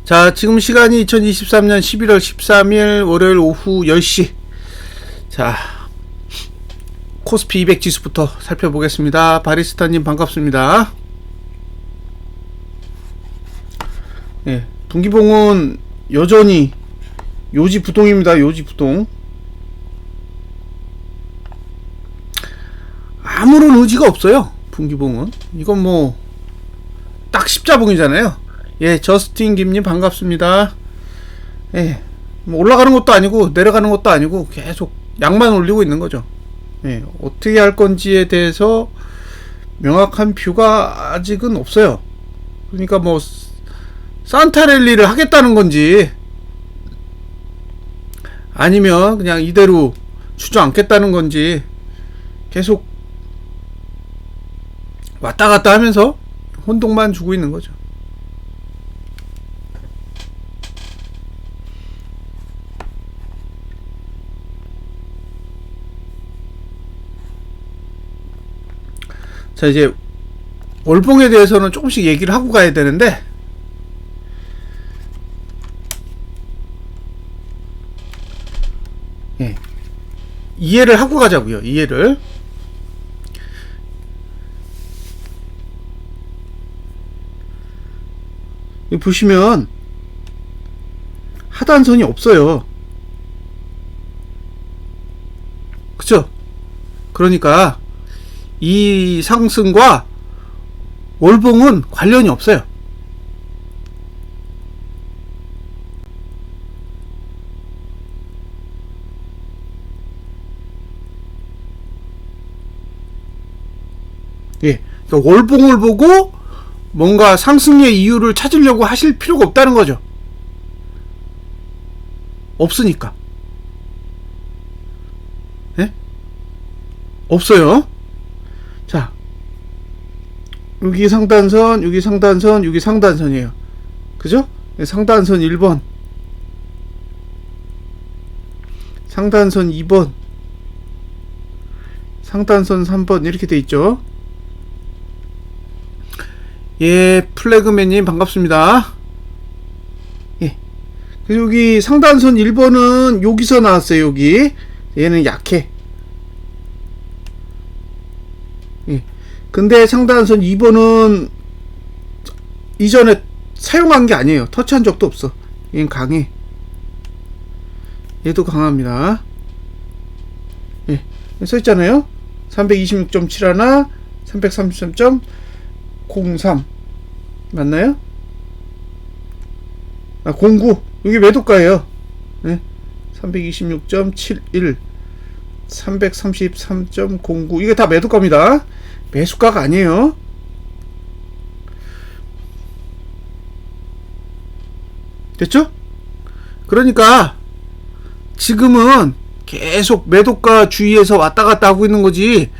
자, 지금 시간이 2023년 11월 13일 월요일 오후 10시. 자, 코스피 200 지수부터 살펴보겠습니다. 바리스타님 반갑습니다. 예, 동기봉은 여전히 요지부동입니다. 요지부동. 아무런 의지가 없어요. 분기봉은. 이건 뭐 딱 십자봉이잖아요. 예, 저스틴 김님 반갑습니다. 예, 뭐 올라가는 것도 아니고 내려가는 것도 아니고 계속 양만 올리고 있는 거죠. 예, 어떻게 할 건지에 대해서 명확한 뷰가 아직은 없어요. 그러니까 뭐 산타랠리를 하겠다는 건지 아니면 그냥 이대로 주저앉겠다는 건지 계속 왔다 갔다 하면서 혼동만 주고 있는 거죠. 자, 이제 월봉에 대해서는 조금씩 얘기를 하고 가야 되는데, 예, 이해를 하고 가자고요. 이해를. 보시면 하단선이 없어요. 그쵸? 그러니까 이 상승과 월봉은 관련이 없어요. 예, 그러니까 월봉을 보고 뭔가 상승의 이유를 찾으려고 하실 필요가 없다는 거죠. 없으니까. 예? 없어요. 자, 여기 상단선, 여기 상단선, 여기 상단선이에요. 그죠? 상단선 1번, 상단선 2번, 상단선 3번 이렇게 돼 있죠. 예, 플래그맨님 반갑습니다. 예, 여기 상단선 1번은 여기서 나왔어요. 여기 얘는 약해. 예, 근데 상단선 2번은 이전에 사용한 게 아니에요. 터치한 적도 없어. 얘는 강해. 얘도 강합니다. 예, 써있잖아요. 326.71, 333.03 맞나요? 아, 09. 여기 매도가예요. 네. 326.71, 333.09. 이게 다 매도가입니다. 매수가가 아니에요. 됐죠? 그러니까 지금은 계속 매도가 주위에서 왔다 갔다 하고 있는 거지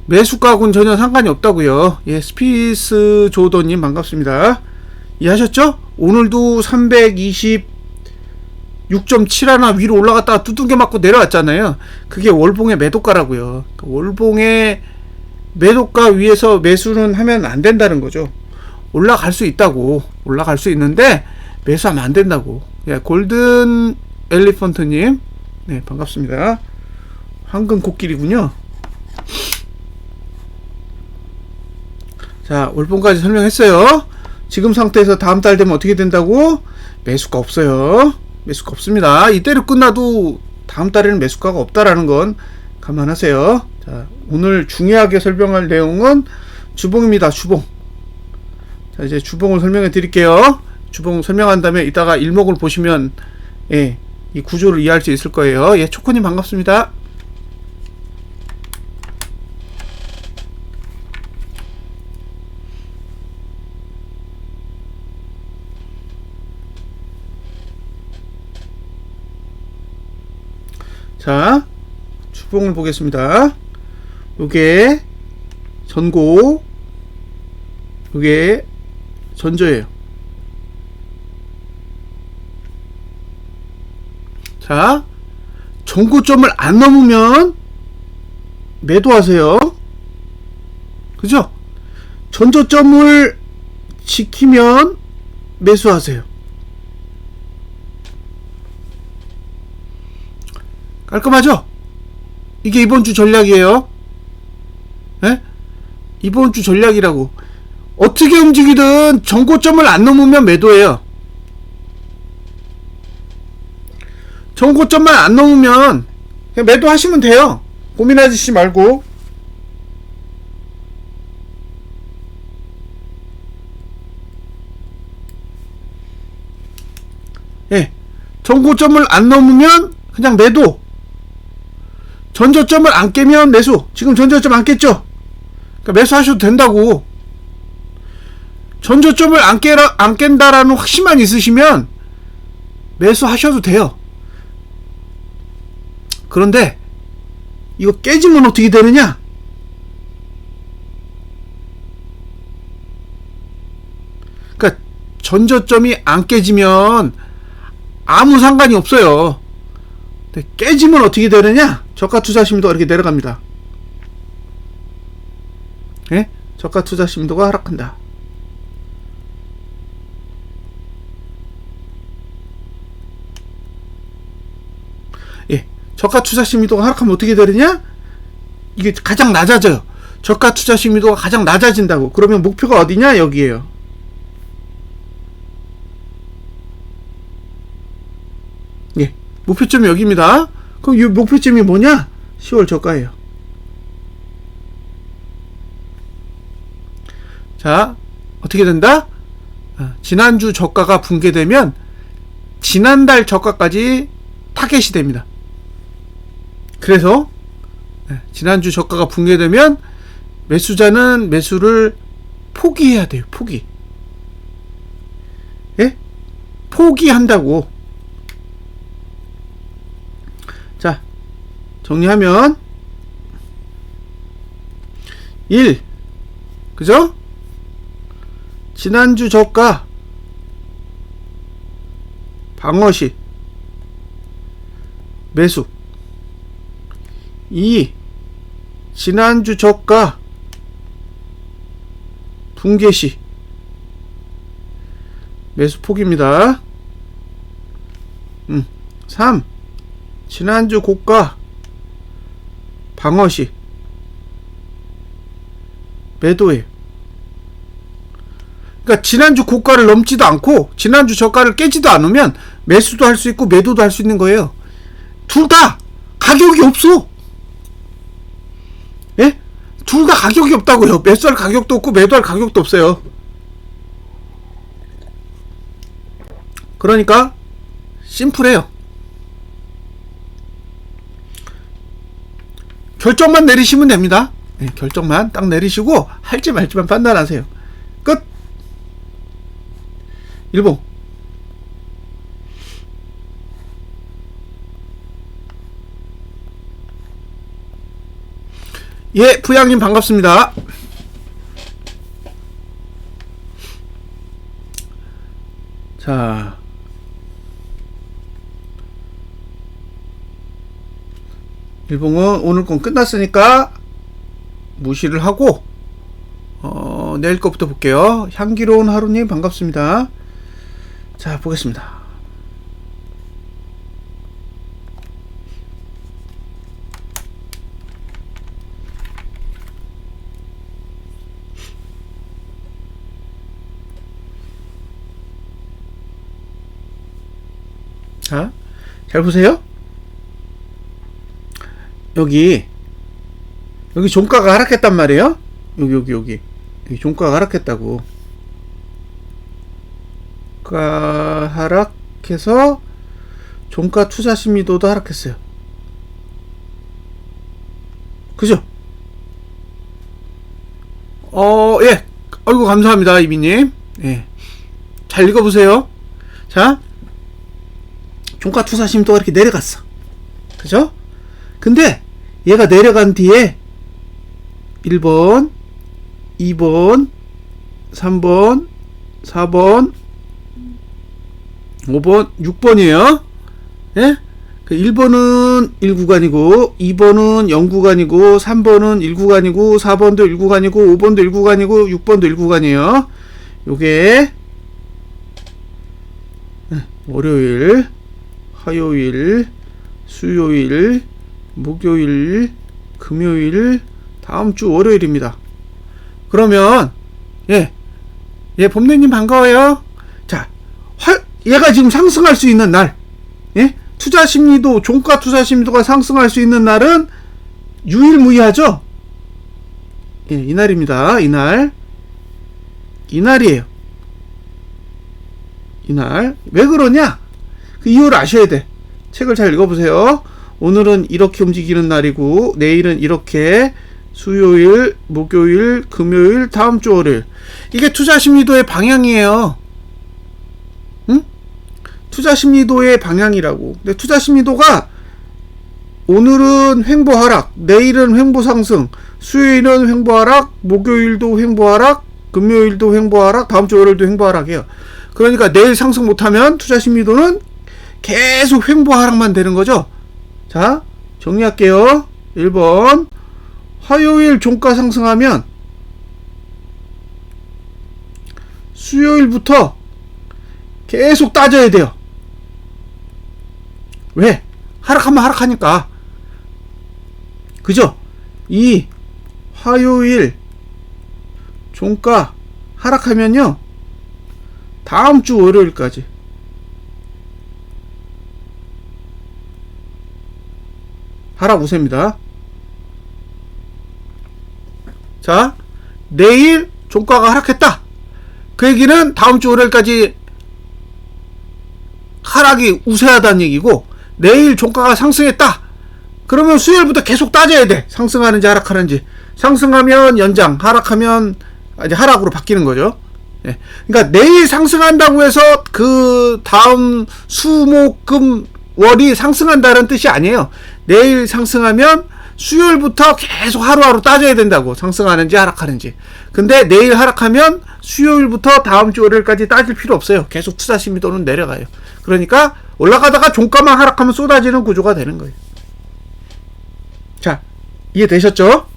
매수가하고는 전혀 상관이 없다고요. 예, 스피스 조더님 반갑습니다. 이해하셨죠? 오늘도 326.71 위로 올라갔다가 두둥겨 맞고 내려왔잖아요. 그게 월봉의 매도가라고요. 월봉의 매도가 위에서 매수는 하면 안 된다는 거죠. 올라갈 수 있다고. 올라갈 수 있는데 매수하면 안 된다고. 예, 골든 엘리펀트님 네, 반갑습니다. 황금 코끼리군요. 자, 월봉까지 설명했어요. 지금 상태에서 다음 달 되면 어떻게 된다고? 매수가 없어요. 매수가 없습니다. 이대로 끝나도 다음 달에는 매수가가 없다라는 건 감안하세요. 자, 오늘 중요하게 설명할 내용은 주봉입니다. 주봉. 자, 이제 주봉을 설명해 드릴게요. 주봉 설명한 다음에 이따가 일목을 보시면 예, 이 구조를 이해할 수 있을 거예요. 예, 초코님 반갑습니다. 자, 주봉을 보겠습니다. 요게 전고, 요게 전저예요. 자, 전고점을 안 넘으면 매도하세요. 그죠? 전저점을 지키면 매수하세요. 깔끔하죠? 이게 이번 주 전략이에요. 예? 이번 주 전략이라고. 어떻게 움직이든 전고점을 안 넘으면 매도예요. 전고점만 안 넘으면 그냥 매도하시면 돼요. 고민하시지 말고. 예, 전고점을 안 넘으면 그냥 매도. 전저점을 안 깨면 매수. 지금 전저점 안 깼죠? 그러니까 매수하셔도 된다고. 전저점을 안 깬다라는 확신만 있으시면 매수하셔도 돼요. 그런데 이거 깨지면 어떻게 되느냐? 그러니까 전저점이 안 깨지면 아무 상관이 없어요. 근데 깨지면 어떻게 되느냐? 저가 투자 심도가 이렇게 내려갑니다. 예? 저가 투자 심도가 하락한다. 예, 저가 투자 심도가 하락하면 어떻게 되느냐? 이게 가장 낮아져요. 저가 투자 심도가 가장 낮아진다고. 그러면 목표가 어디냐? 여기에요. 예, 목표점이 여기입니다. 그럼 이 목표점이 뭐냐? 10월 저가예요. 자, 어떻게 된다? 지난주 저가가 붕괴되면 지난달 저가까지 타겟이 됩니다. 그래서 지난주 저가가 붕괴되면 매수자는 매수를 포기해야 돼요. 포기. 예? 포기한다고. 자, 정리하면 1. 그죠? 지난주 저가 방어시 매수. 2. 지난주 저가 붕괴시 매수 포기입니다. 3. 지난주 고가 방어시 매도예요. 그러니까 지난주 고가를 넘지도 않고 지난주 저가를 깨지도 않으면 매수도 할 수 있고 매도도 할 수 있는 거예요. 둘 다 가격이 없어. 예? 둘 다 가격이 없다고요. 매수할 가격도 없고 매도할 가격도 없어요. 그러니까 심플해요. 결정만 내리시면 됩니다. 네, 결정만 딱 내리시고 할지 말지만 판단하세요. 끝. 일봉. 예, 부양님 반갑습니다. 자, 일봉은 오늘 건 끝났으니까 무시를 하고 내일 거부터 볼게요. 향기로운 하루님 반갑습니다. 자, 보겠습니다. 자, 잘 보세요. 여기 종가가 하락했단 말이에요. 여기 종가가 하락했다고. 하락해서 종가 투자 심리도도 하락했어요. 그죠? 예. 아이고, 감사합니다, 이비님. 예. 잘 읽어보세요. 자, 종가 투자 심도가 이렇게 내려갔어. 그죠? 근데 얘가 내려간 뒤에 1번, 2번, 3번, 4번, 5번, 6번이에요. 예? 그 1번은 1구간이고, 2번은 0구간이고, 3번은 1구간이고, 4번도 1구간이고, 5번도 1구간이고, 6번도 1구간이에요. 요게 월요일, 화요일, 수요일, 목요일, 금요일, 다음 주 월요일입니다. 그러면 봄내님 반가워요. 자, 얘가 지금 상승할 수 있는 날, 투자 심리도, 종가 투자 심리도가 상승할 수 있는 날은 유일무이하죠. 이날입니다. 이날이에요. 이날. 왜 그러냐? 그 이유를 아셔야 돼. 책을 잘 읽어보세요. 오늘은 이렇게 움직이는 날이고, 내일은 이렇게, 수요일, 목요일, 금요일, 다음 주 월요일. 이게 투자 심리도의 방향이에요. 응? 투자 심리도의 방향이라고. 근데 투자 심리도가 오늘은 횡보 하락, 내일은 횡보 상승, 수요일은 횡보 하락, 목요일도 횡보 하락, 금요일도 횡보 하락, 다음 주 월요일도 횡보 하락이에요. 그러니까 내일 상승 못하면 투자 심리도는 계속 횡보 하락만 되는 거죠. 자, 정리할게요. 1번. 화요일 종가 상승하면 수요일부터 계속 따져야 돼요. 왜? 하락하면 하락하니까. 그죠? 이 화요일 종가 하락하면요, 다음 주 월요일까지 하락 우세입니다. 자, 내일 종가가 하락했다. 그 얘기는 다음 주 월요일까지 하락이 우세하다는 얘기고, 내일 종가가 상승했다. 그러면 수요일부터 계속 따져야 돼. 상승하는지 하락하는지. 상승하면 연장, 하락하면 이제 하락으로 바뀌는 거죠. 그러니까 내일 상승한다고 해서 그 다음 수, 목, 금, 월이 상승한다는 뜻이 아니에요. 내일 상승하면 수요일부터 계속 하루하루 따져야 된다고. 상승하는지 하락하는지. 근데 내일 하락하면 수요일부터 다음 주 월요일까지 따질 필요 없어요. 계속 투자 심리도는 내려가요. 그러니까 올라가다가 종가만 하락하면 쏟아지는 구조가 되는 거예요. 자, 이해되셨죠?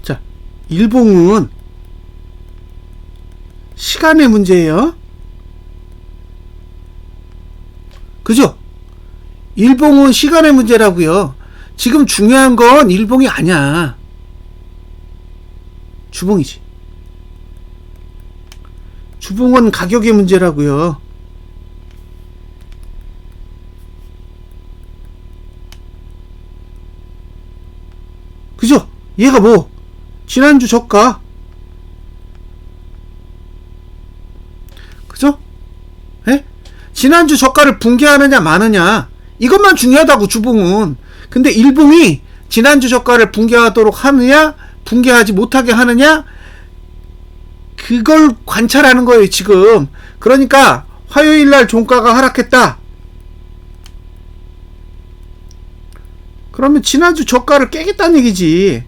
자, 일봉은 시간의 문제예요. 그죠? 일봉은 시간의 문제라고요. 지금 중요한 건 일봉이 아니야. 주봉이지. 주봉은 가격의 문제라고요. 그죠? 얘가 뭐 지난주 저가, 그죠? 지난주 저가를 붕괴하느냐 마느냐, 이것만 중요하다고 주봉은. 근데 일봉이 지난주 저가를 붕괴하도록 하느냐 붕괴하지 못하게 하느냐, 그걸 관찰하는 거예요 지금. 그러니까 화요일날 종가가 하락했다. 그러면 지난주 저가를 깨겠다는 얘기지.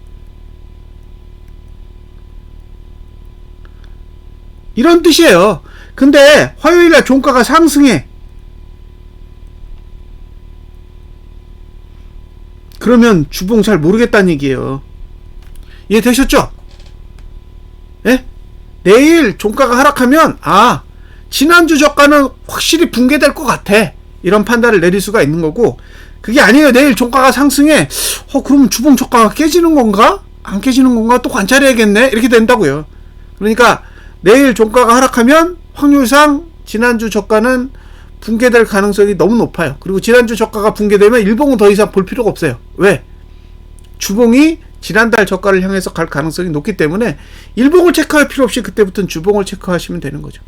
이런 뜻이에요. 근데 화요일날 종가가 상승해. 그러면 주봉 잘 모르겠다는 얘기예요. 이해되셨죠? 내일 종가가 하락하면 지난주 저가는 확실히 붕괴될 것 같아. 이런 판단을 내릴 수가 있는 거고, 그게 아니에요. 내일 종가가 상승해. 그러면 주봉 저가가 깨지는 건가? 안 깨지는 건가? 또 관찰해야겠네. 이렇게 된다고요. 그러니까 내일 종가가 하락하면 확률상 지난주 저가는 붕괴될 가능성이 너무 높아요. 그리고 지난주 저가가 붕괴되면 일봉은 더 이상 볼 필요가 없어요. 왜? 주봉이 지난달 저가를 향해서 갈 가능성이 높기 때문에 일봉을 체크할 필요 없이 그때부터는 주봉을 체크하시면 되는 거죠.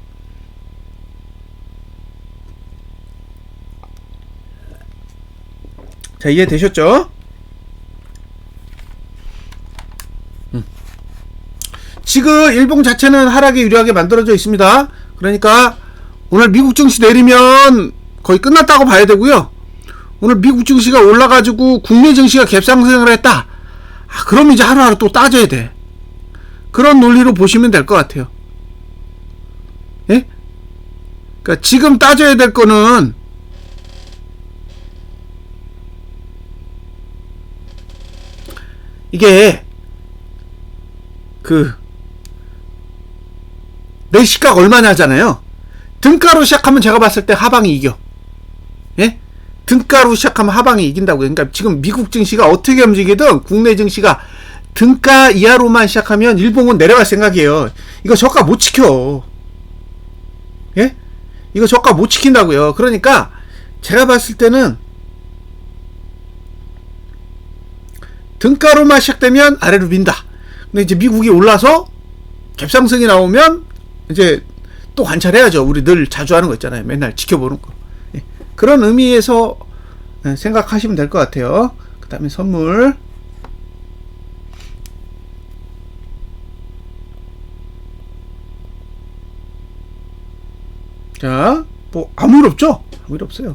자, 이해되셨죠? 지금 일봉 자체는 하락에 유리하게 만들어져 있습니다. 그러니까 오늘 미국 증시 내리면 거의 끝났다고 봐야 되고요. 오늘 미국 증시가 올라가지고 국내 증시가 갭상승을 했다. 그럼 이제 하루하루 또 따져야 돼. 그런 논리로 보시면 될 것 같아요. 그러니까 지금 따져야 될 거는 이게 매시가가 얼마냐잖아요. 등가로 시작하면 제가 봤을 때 하방이 이겨. 예? 등가로 시작하면 하방이 이긴다고. 그러니까 지금 미국 증시가 어떻게 움직이든 국내 증시가 등가 이하로만 시작하면 일봉은 내려갈 생각이에요. 이거 저가 못 지켜. 예? 이거 저가 못 지킨다고요. 그러니까 제가 봤을 때는 등가로만 시작되면 아래로 민다. 근데 이제 미국이 올라서 갭상승이 나오면 이제 또 관찰해야죠. 우리 늘 자주 하는 거 있잖아요. 맨날 지켜보는 거. 예. 그런 의미에서 생각하시면 될 것 같아요. 그 다음에 선물. 자, 뭐 아무 일 없죠? 아무 일 없어요.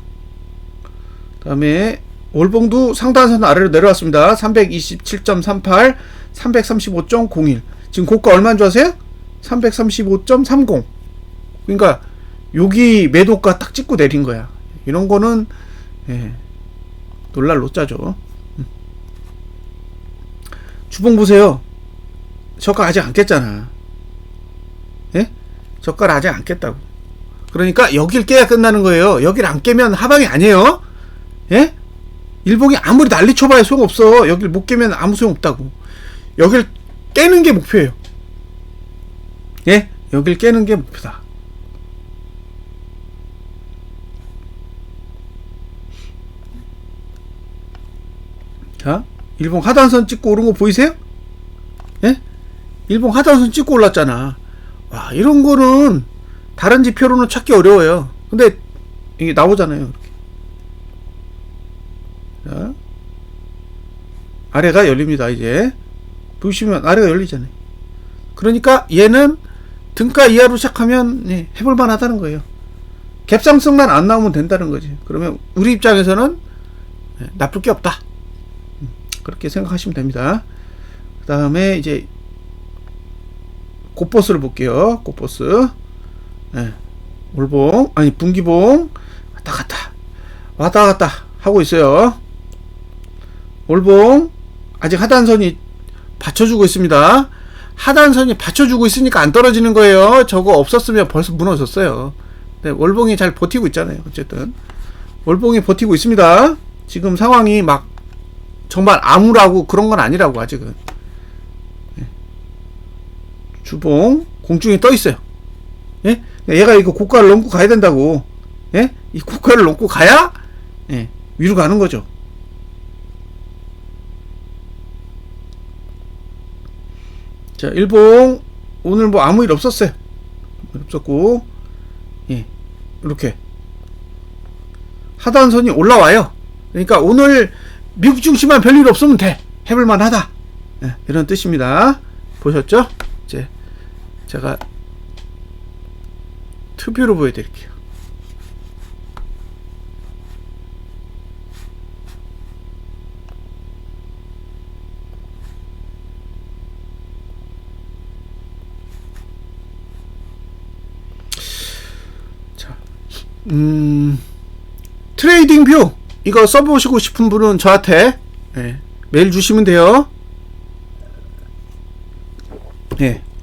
그 다음에 월봉도 상단선 아래로 내려왔습니다. 327.38, 335.01. 지금 고가 얼마인 줄 아세요? 335.30. 그러니까 여기 매도가 딱 찍고 내린 거야. 이런 거는 놀랄 노짜죠. 주봉 보세요. 저가 아직 안 깼잖아. 예? 저가를 아직 안 깼다고. 그러니까 여길 깨야 끝나는 거예요. 여길 안 깨면 하방이 아니에요. 예? 일봉이 아무리 난리 쳐봐야 소용없어. 여길 못 깨면 아무 소용없다고. 여길 깨는 게 목표예요. 예? 여길 깨는 게 목표다. 자, 일봉 하단선 찍고 오른 거 보이세요? 예? 일봉 하단선 찍고 올랐잖아. 와, 이런 거는 다른 지표로는 찾기 어려워요. 근데 이게 나오잖아요. 이렇게. 자, 아래가 열립니다. 이제 보시면 아래가 열리잖아요. 그러니까 얘는 등가 이하로 시작하면 해볼만 하다는 거예요. 갭상승만 안 나오면 된다는 거지. 그러면 우리 입장에서는 나쁠 게 없다. 그렇게 생각하시면 됩니다. 그 다음에 이제 고버스를 볼게요. 고버스. 월봉, 아니 분기봉 왔다 갔다 하고 있어요. 월봉 아직 하단선이 받쳐주고 있습니다. 하단선이 받쳐주고 있으니까 안 떨어지는 거예요. 저거 없었으면 벌써 무너졌어요. 네, 월봉이 잘 버티고 있잖아요. 어쨌든 월봉이 버티고 있습니다. 지금 상황이 막 정말 암울하고 그런 건 아니라고. 아직은 주봉 공중에 떠 있어요. 예? 얘가 이거 고가를 넘고 가야 된다고. 예? 이 고가를 넘고 가야 위로 가는 거죠. 자, 일봉 오늘 뭐 아무 일 없었어요. 없었고, 이렇게 하단선이 올라와요. 그러니까 오늘 미국 증시만 별일 없으면 돼. 해볼만 하다. 이런 뜻입니다. 보셨죠? 이제 제가 투표로 보여드릴게요. 자, 트레이딩 뷰 이거 써보시고 싶은 분은 저한테 메일 주시면 돼요.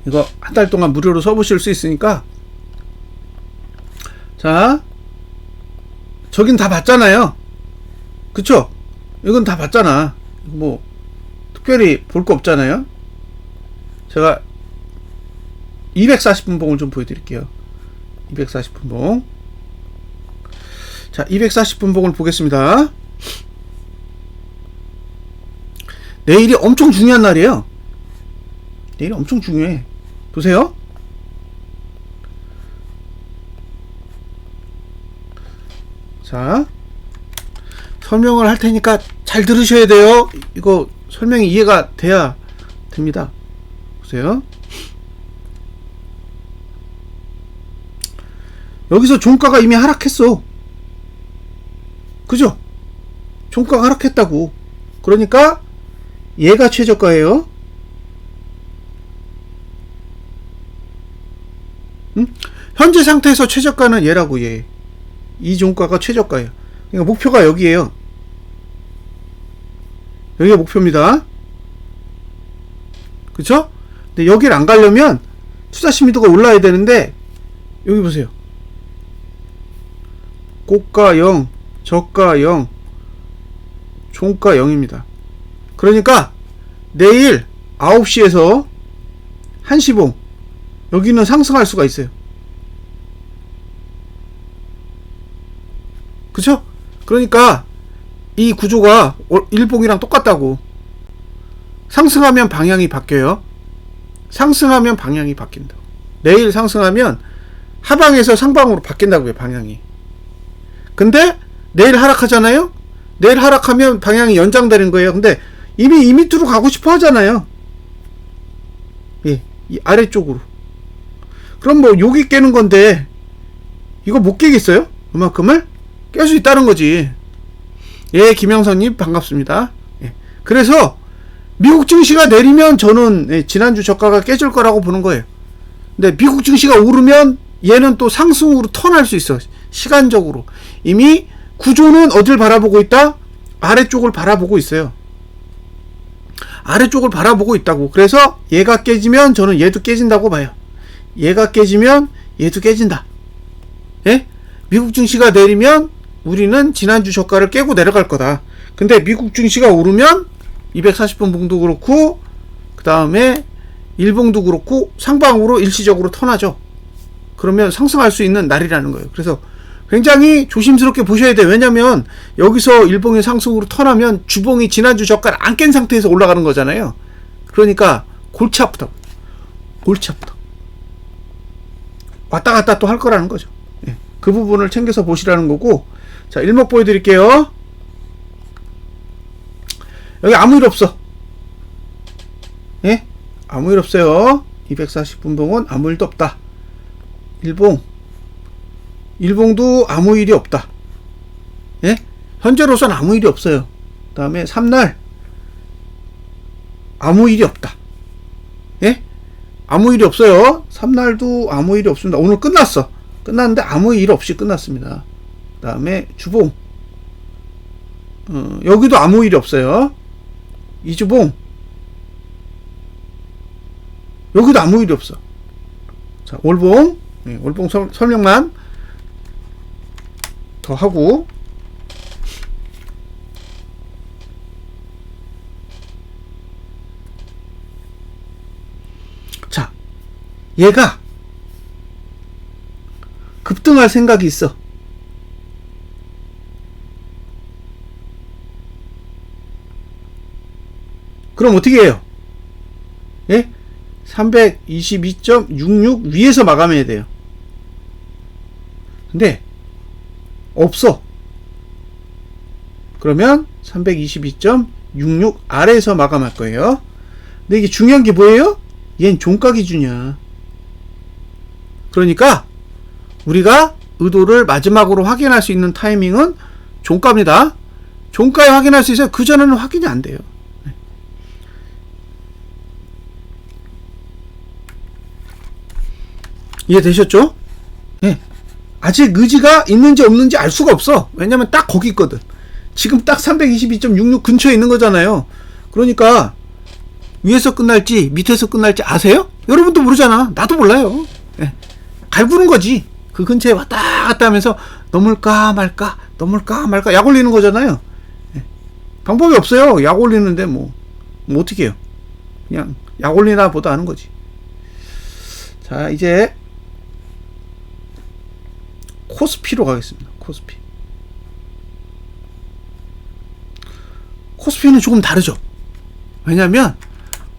이거 한 달 동안 무료로 써보실 수 있으니까. 자, 저긴 다 봤잖아요. 그쵸? 이건 다 봤잖아. 뭐 특별히 볼 거 없잖아요. 제가 240분 봉을 좀 보여드릴게요. 240분 봉. 자, 240분 봉을 보겠습니다. 내일이 엄청 중요한 날이에요. 내일이 엄청 중요해. 보세요. 자, 설명을 할 테니까 잘 들으셔야 돼요. 이거 설명이 이해가 돼야 됩니다. 보세요. 여기서 종가가 이미 하락했어. 그죠? 종가가 하락했다고. 그러니까 얘가 최저가예요. 현재 상태에서 최저가는 얘라고. 얘. 이 종가가 최저가예요. 그러니까 목표가 여기에요. 여기가 목표입니다. 그쵸? 근데 여길 안 가려면 투자 심리도가 올라야 되는데 여기 보세요. 고가 0, 저가 0, 종가 0입니다. 그러니까 내일 9시에서 1시 봉 여기는 상승할 수가 있어요. 그쵸? 그러니까 이 구조가 일봉이랑 똑같다고. 상승하면 방향이 바뀌어요. 상승하면 방향이 바뀐다. 내일 상승하면 하방에서 상방으로 바뀐다고요, 방향이. 근데 내일 하락하잖아요. 내일 하락하면 방향이 연장되는 거예요. 근데 이미 이 밑으로 가고 싶어 하잖아요. 예, 이 아래쪽으로. 그럼 뭐 여기 깨는 건데 이거 못 깨겠어요? 그만큼을 깰 수 있다는 거지. 예, 김영선님 반갑습니다. 예, 그래서 미국 증시가 내리면 저는 지난주 저가가 깨질 거라고 보는 거예요. 근데 미국 증시가 오르면 얘는 또 상승으로 턴할 수 있어. 시간적으로. 이미 구조는 어딜 바라보고 있다? 아래쪽을 바라보고 있어요. 아래쪽을 바라보고 있다고. 그래서 얘가 깨지면 저는 얘도 깨진다고 봐요. 얘가 깨지면 얘도 깨진다. 예? 미국 증시가 내리면 우리는 지난주 저가를 깨고 내려갈 거다. 근데 미국 증시가 오르면 240분 봉도 그렇고 그 다음에 일봉도 그렇고 상방으로 일시적으로 턴하죠. 그러면 상승할 수 있는 날이라는 거예요. 그래서 굉장히 조심스럽게 보셔야 돼요. 왜냐면 여기서 일봉이 상승으로 턴하면 주봉이 지난주 저가를 안 깬 상태에서 올라가는 거잖아요. 그러니까 골치 아프다. 골치 아프다. 왔다 갔다 또 할 거라는 거죠. 예, 그 부분을 챙겨서 보시라는 거고. 자, 일목 보여드릴게요. 여기 아무 일 없어. 예? 아무 일 없어요. 240분 봉은 아무 일도 없다. 일봉도 아무 일이 없다. 예? 현재로선 아무 일이 없어요. 그 다음에 3날 아무 일이 없다. 예? 아무 일이 없어요. 3날도 아무 일이 없습니다. 오늘 끝났어. 끝났는데 아무 일 없이 끝났습니다. 그 다음에 주봉 여기도 아무 일이 없어요. 이주봉 여기도 아무 일이 없어. 자, 월봉. 네, 월봉 설명만 더 하고. 자, 얘가 급등할 생각이 있어. 그럼 어떻게 해요? 예? 322.66 위에서 마감해야 돼요. 근데 없어. 그러면 322.66 아래에서 마감할 거예요. 근데 이게 중요한 게 뭐예요? 얘는 종가 기준이야. 그러니까 우리가 의도를 마지막으로 확인할 수 있는 타이밍은 종가입니다. 종가에 확인할 수 있어요. 그 전에는 확인이 안 돼요. 이해되셨죠? 예. 아직 의지가 있는지 없는지 알 수가 없어. 왜냐면 딱 거기 있거든. 지금 딱 322.66 근처에 있는 거잖아요. 그러니까 위에서 끝날지 밑에서 끝날지 아세요? 여러분도 모르잖아. 나도 몰라요. 예. 갈구는 거지. 그 근처에 왔다 갔다 하면서 넘을까 말까 넘을까 말까 약 올리는 거잖아요. 예. 방법이 없어요. 약 올리는데 뭐 어떻게 해요. 그냥 약 올리나 보다 하는 거지. 자, 이제 코스피로 가겠습니다. 코스피는 조금 다르죠. 왜냐면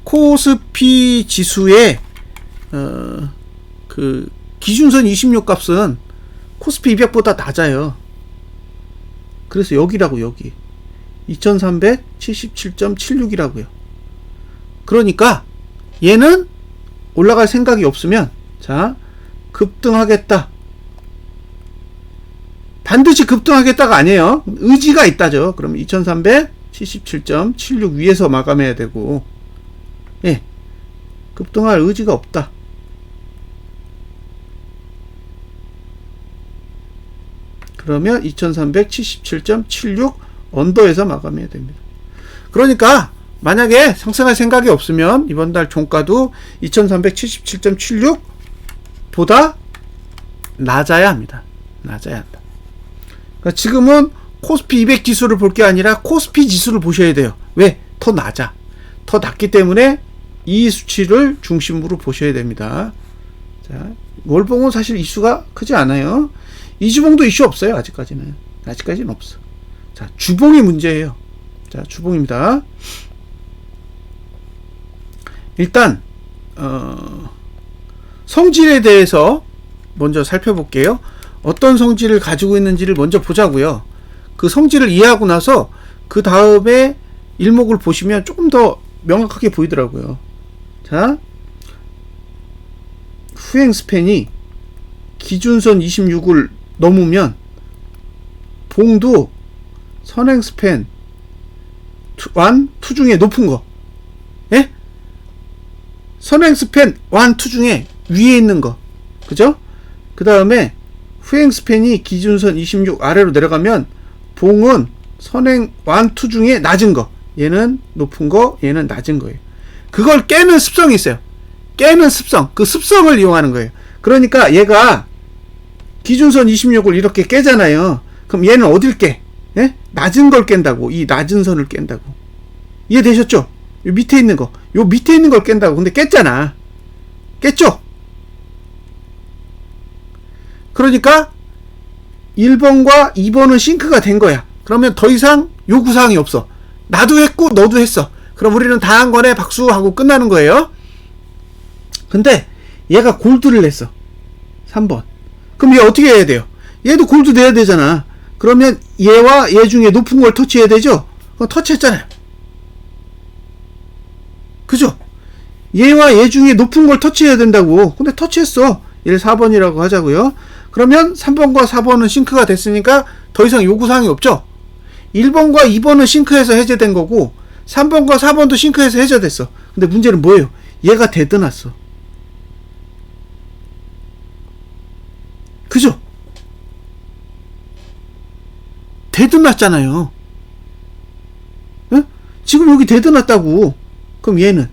코스피 지수의 그 기준선 26 값은 코스피 200보다 낮아요. 그래서 여기라고. 여기 2377.76이라고요. 그러니까 얘는 올라갈 생각이 없으면, 자, 급등하겠다. 반드시 급등하겠다가 아니에요. 의지가 있다죠. 그럼 2377.76 위에서 마감해야 되고, 예, 급등할 의지가 없다. 그러면 2377.76 언더에서 마감해야 됩니다. 그러니까 만약에 상승할 생각이 없으면 이번 달 종가도 2377.76 보다 낮아야 합니다. 낮아야 한다. 그러니까 지금은 코스피 200 지수를 볼 게 아니라 코스피 지수를 보셔야 돼요. 왜? 더 낮아. 더 낮기 때문에 이 수치를 중심으로 보셔야 됩니다. 자, 월봉은 사실 이슈가 크지 않아요. 이주봉도 이슈 없어요. 아직까지는 없어. 자, 주봉이 문제예요. 자, 주봉입니다. 일단 성질에 대해서 먼저 살펴볼게요. 어떤 성질을 가지고 있는지를 먼저 보자고요. 그 성질을 이해하고 나서 그 다음에 일목을 보시면 조금 더 명확하게 보이더라고요. 자, 후행 스팬이 기준선 26을 넘으면 봉도 선행 스팬 1, 2 중에 높은 거, 예? 선행 스팬 1, 2 중에 위에 있는 거, 그죠? 그 다음에 후행 스팬이 기준선 26 아래로 내려가면 봉은 선행 1, 2 중에 낮은 거, 얘는 높은 거, 얘는 낮은 거예요. 그걸 깨는 습성이 있어요. 깨는 습성, 그 습성을 이용하는 거예요. 그러니까 얘가 기준선 26을 이렇게 깨잖아요. 그럼 얘는 어딜 깨? 예? 낮은 걸 깬다고. 이 낮은 선을 깬다고. 이해되셨죠? 요 밑에 있는 거, 요 밑에 있는 걸 깬다고. 근데 깼잖아. 깼죠? 그러니까 1번과 2번은 싱크가 된 거야. 그러면 더 이상 요구사항이 없어. 나도 했고 너도 했어. 그럼 우리는 다 한 거네 박수하고 끝나는 거예요. 근데 얘가 골드를 냈어. 3번. 그럼 얘 어떻게 해야 돼요? 얘도 골드 내야 되잖아. 그러면 얘와 얘 중에 높은 걸 터치해야 되죠? 그럼 터치했잖아요. 그죠? 얘와 얘 중에 높은 걸 터치해야 된다고. 근데 터치했어. 얘를 4번이라고 하자고요. 그러면 3번과 4번은 싱크가 됐으니까 더 이상 요구사항이 없죠? 1번과 2번은 싱크에서 해제된 거고 3번과 4번도 싱크에서 해제됐어. 근데 문제는 뭐예요? 얘가 데드났어. 그죠? 데드났잖아요. 응? 지금 여기 데드났다고. 그럼 얘는?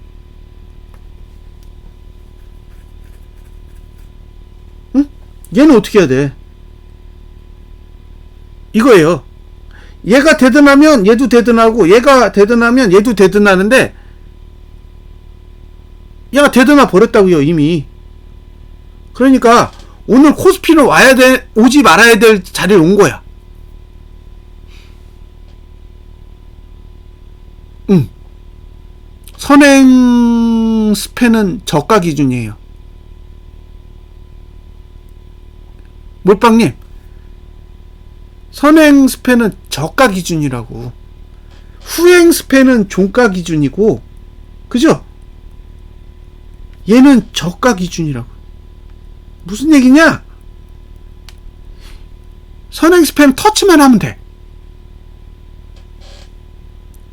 응? 얘는 어떻게 해야 돼? 이거예요. 얘가 데드나면 얘도 데드나고 얘가 데드나면 얘도 데드나는데 얘가 데드나 버렸다고요 이미. 그러니까 오늘 코스피는 오지 말아야 될 자리에 온 거야. 선행 스팬은 저가 기준이에요. 몰빵님, 선행 스팬은 저가 기준이라고. 후행 스팬은 종가 기준이고, 그죠? 얘는 저가 기준이라고. 무슨 얘기냐? 선행 스팬 터치만 하면 돼.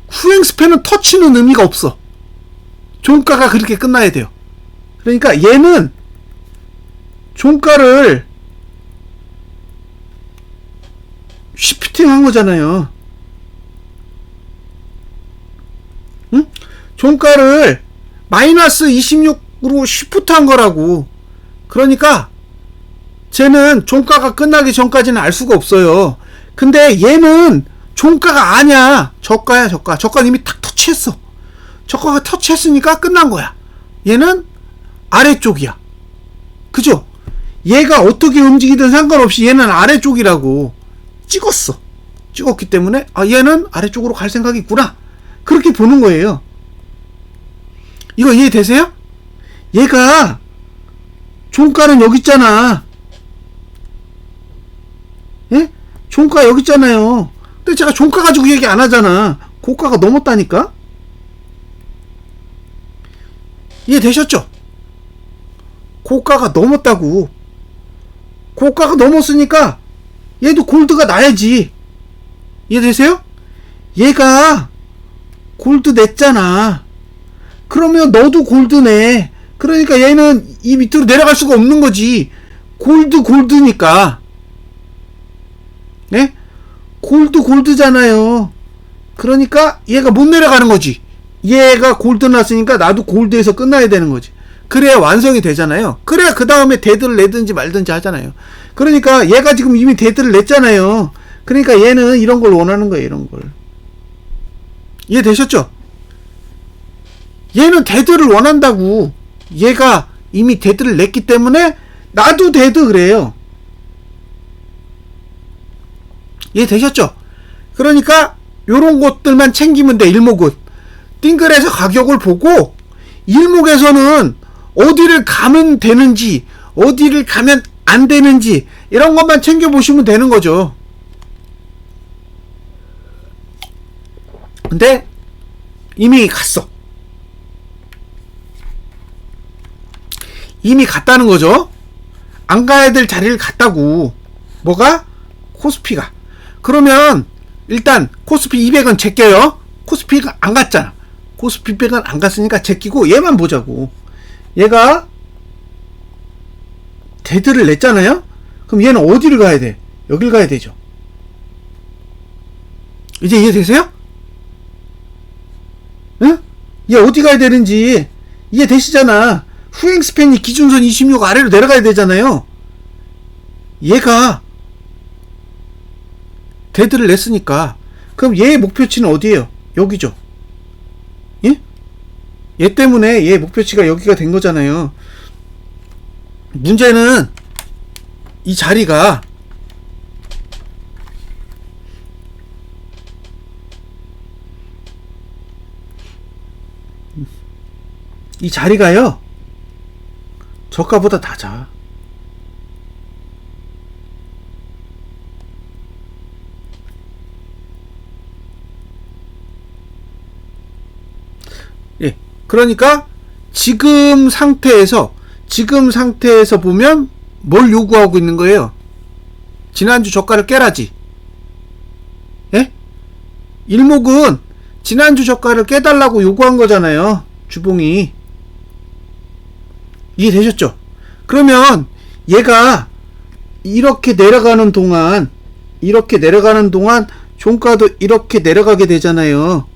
후행 스팬은 터치는 의미가 없어. 종가가 그렇게 끝나야 돼요. 그러니까 얘는 종가를 쉬프팅 한 거잖아요. 응? 종가를 마이너스 26으로 쉬프트 한 거라고. 그러니까 쟤는 종가가 끝나기 전까지는 알 수가 없어요. 근데 얘는 종가가 아니야. 저가야, 저가. 저가는 이미 탁 터치했어. 저가가 터치했으니까 끝난 거야. 얘는 아래쪽이야. 그죠? 얘가 어떻게 움직이든 상관없이 얘는 아래쪽이라고 찍었어. 찍었기 때문에 얘는 아래쪽으로 갈 생각이 있구나. 그렇게 보는 거예요. 이거 이해되세요? 얘가 종가는 여기 있잖아. 예? 종가 여기 있잖아요. 근데 제가 종가 가지고 얘기 안 하잖아. 고가가 넘었다니까? 이해되셨죠? 고가가 넘었다고. 고가가 넘었으니까 얘도 골드가 나야지. 이해되세요? 얘가 골드 냈잖아. 그러면 너도 골드 내. 그러니까 얘는 이 밑으로 내려갈 수가 없는 거지. 골드니까. 네? 골드잖아요. 그러니까 얘가 못 내려가는 거지. 얘가 골드 났으니까 나도 골드에서 끝나야 되는 거지. 그래야 완성이 되잖아요. 그래야 그 다음에 데드를 내든지 말든지 하잖아요. 그러니까 얘가 지금 이미 데드를 냈잖아요. 그러니까 얘는 이런 걸 원하는 거예요. 이런 걸. 이해되셨죠? 얘는 데드를 원한다고. 얘가 이미 데드를 냈기 때문에 나도 데드 그래요. 이해되셨죠? 그러니까 요런 것들만 챙기면 돼. 일목은 띵글에서 가격을 보고 일목에서는 어디를 가면 되는지 어디를 가면 안 되는지 이런 것만 챙겨보시면 되는 거죠. 근데 이미 갔어. 이미 갔다는 거죠. 안 가야 될 자리를 갔다고. 뭐가? 코스피가. 그러면 일단 코스피 200은 제껴요. 코스피가 안 갔잖아. 코스피 100은 안 갔으니까 제끼고 얘만 보자고. 얘가 데드를 냈잖아요. 그럼 얘는 어디를 가야 돼? 여길 가야 되죠. 이제 이해되세요? 응? 얘 어디 가야 되는지 이해되시잖아. 후행 스팬이 기준선 26 아래로 내려가야 되잖아요. 얘가 데드를 냈으니까 그럼 얘의 목표치는 어디예요? 여기죠. 예? 얘 때문에 얘 목표치가 여기가 된 거잖아요. 문제는 이 자리가 이 자리가요 저가보다 낮아. 예, 그러니까 지금 상태에서 보면 뭘 요구하고 있는 거예요? 지난주 저가를 깨라지. 예? 일목은 지난주 저가를 깨달라고 요구한 거잖아요. 주봉이. 이해되셨죠? 그러면 얘가 이렇게 내려가는 동안 종가도 이렇게 내려가게 되잖아요.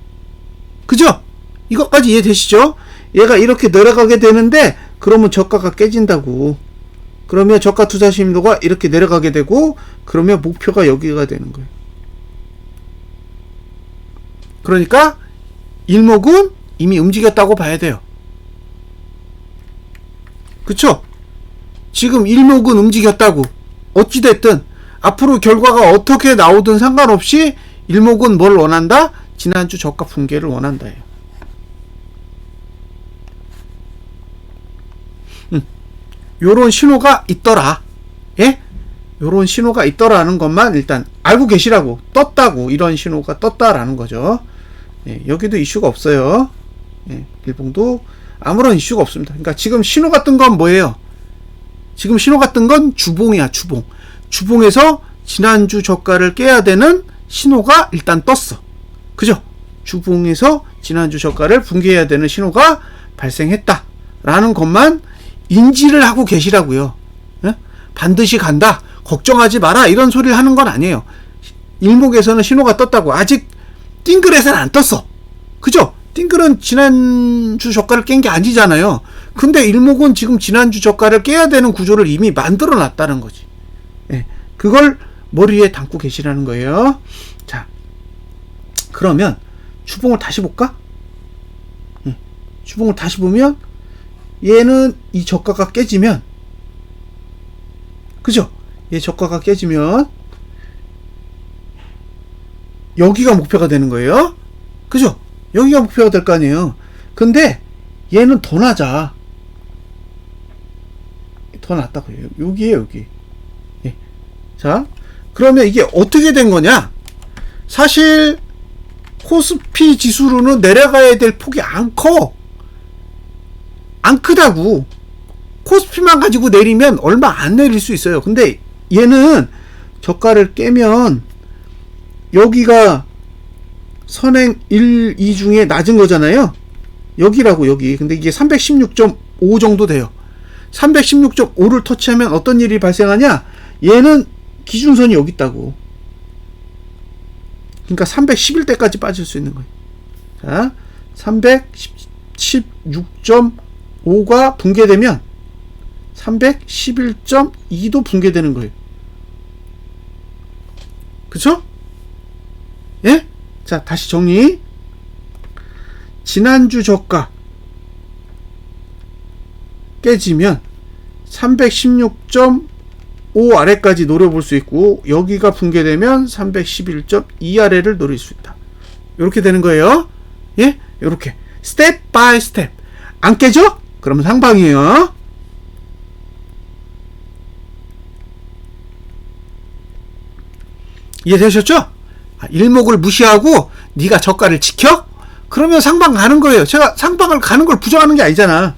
그죠? 이것까지 이해되시죠? 얘가 이렇게 내려가게 되는데 그러면 저가가 깨진다고. 그러면 저가 투자 심도가 이렇게 내려가게 되고 그러면 목표가 여기가 되는 거예요. 그러니까 일목은 이미 움직였다고 봐야 돼요. 그쵸? 지금 일목은 움직였다고. 어찌됐든 앞으로 결과가 어떻게 나오든 상관없이 일목은 뭘 원한다? 지난주 저가 붕괴를 원한다 해요. 요런 신호가 있더라. 예? 요런 신호가 있더라는 것만 일단 알고 계시라고. 떴다고. 이런 신호가 떴다라는 거죠. 예, 여기도 이슈가 없어요. 예, 일봉도 아무런 이슈가 없습니다. 그러니까 지금 신호가 뜬 건 뭐예요? 지금 신호가 뜬 건 주봉이야. 주봉. 주봉에서 지난주 저가를 깨야 되는 신호가 일단 떴어. 그죠? 주봉에서 지난주 저가를 붕괴해야 되는 신호가 발생했다 라는 것만 인지를 하고 계시라고요. 예? 반드시 간다. 걱정하지 마라. 이런 소리를 하는 건 아니에요. 일목에서는 신호가 떴다고. 아직 띵글에서는 안 떴어. 그죠? 띵글은 지난주 저가를 깬 게 아니잖아요. 근데 일목은 지금 지난주 저가를 깨야 되는 구조를 이미 만들어 놨다는 거지. 예, 그걸 머리에 담고 계시라는 거예요. 자, 그러면 주봉을 다시 볼까? 예, 주봉을 다시 보면 얘는 이 저가가 깨지면, 그죠? 얘 저가가 깨지면 여기가 목표가 되는 거예요. 그죠? 여기가 목표가 될 거 아니에요. 근데 얘는 더 낮아. 더 낮다고요. 여기에요, 여기. 예. 자, 그러면 이게 어떻게 된 거냐? 사실 코스피 지수로는 내려가야 될 폭이 안 커. 안 크다고. 코스피만 가지고 내리면 얼마 안 내릴 수 있어요. 근데 얘는 저가를 깨면 여기가 선행 1, 2 중에 낮은 거잖아요. 여기라고, 여기. 근데 이게 316.5 정도 돼요. 316.5를 터치하면 어떤 일이 발생하냐? 얘는 기준선이 여기 있다고. 그러니까 311대까지 빠질 수 있는 거예요. 자, 316.5가 붕괴되면 311.2도 붕괴되는 거예요. 그쵸? 예? 자, 다시 정리. 지난주 저가 깨지면 316.5 아래까지 노려볼 수 있고, 여기가 붕괴되면 311.2 아래를 노릴 수 있다. 이렇게 되는 거예요. 예? 이렇게 스텝 바이 스텝. 안 깨져? 그러면 상방이에요. 이해되셨죠? 일목을 무시하고 네가 저가를 지켜? 그러면 상방 가는 거예요. 제가 상방을 가는 걸 부정하는 게 아니잖아.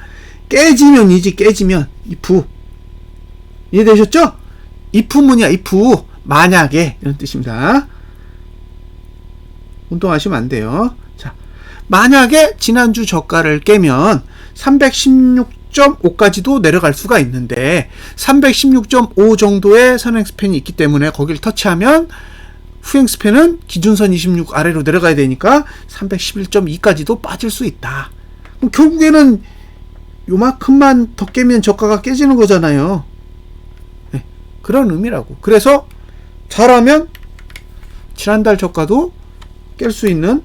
깨지면이지. 깨지면 if. 이해되셨죠? if문이야. if. 만약에 이런 뜻입니다. 운동하시면 안 돼요. 자, 만약에 지난주 저가를 깨면 316.5까지도 내려갈 수가 있는데 316.5 정도의 선행스팬이 있기 때문에 거기를 터치하면 후행스팬은 기준선 26 아래로 내려가야 되니까 311.2까지도 빠질 수 있다. 그럼 결국에는 요만큼만 더 깨면 저가가 깨지는 거잖아요. 네, 그런 의미라고. 그래서 잘하면 지난달 저가도 깰 수 있는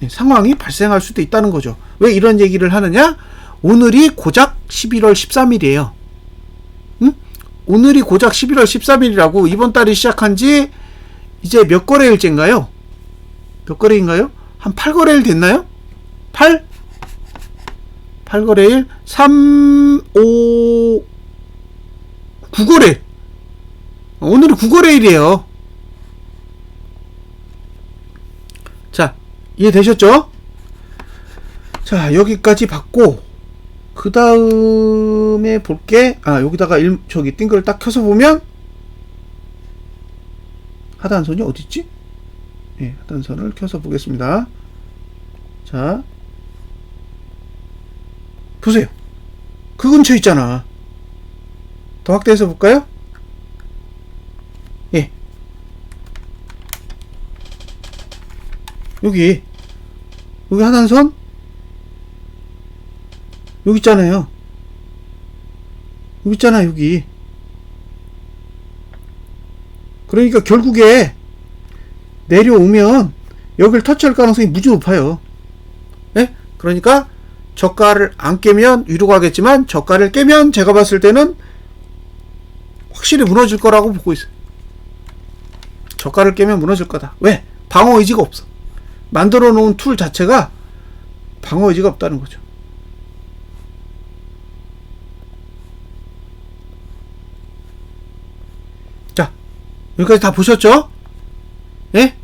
상황이 발생할 수도 있다는 거죠. 왜 이런 얘기를 하느냐? 오늘이 고작 11월 13일이에요. 응? 오늘이 고작 11월 13일이라고 이번 달이 시작한 지 이제 몇 거래일째인가요? 몇 거래인가요? 한 8거래일 됐나요? 8거래일 9거래일. 오늘이 9거래일이에요. 자, 이해되셨죠? 자, 여기까지 봤고, 그 다음에 볼게. 여기다가 저기 띵글을 딱 켜서 보면 하단선이 어딨지? 예, 하단선을 켜서 보겠습니다. 자, 보세요. 그 근처 있잖아. 더 확대해서 볼까요? 예. 여기 하단선? 여기 있잖아요. 여기 있잖아, 여기. 그러니까 결국에 내려오면 여기를 터치할 가능성이 무지 높아요. 네? 그러니까 저가를 안 깨면 위로 가겠지만 저가를 깨면 제가 봤을 때는 확실히 무너질 거라고 보고 있어요. 저가를 깨면 무너질 거다. 왜? 방어 의지가 없어. 만들어 놓은 툴 자체가 방어 의지가 없다는 거죠. 자, 여기까지 다 보셨죠? 예?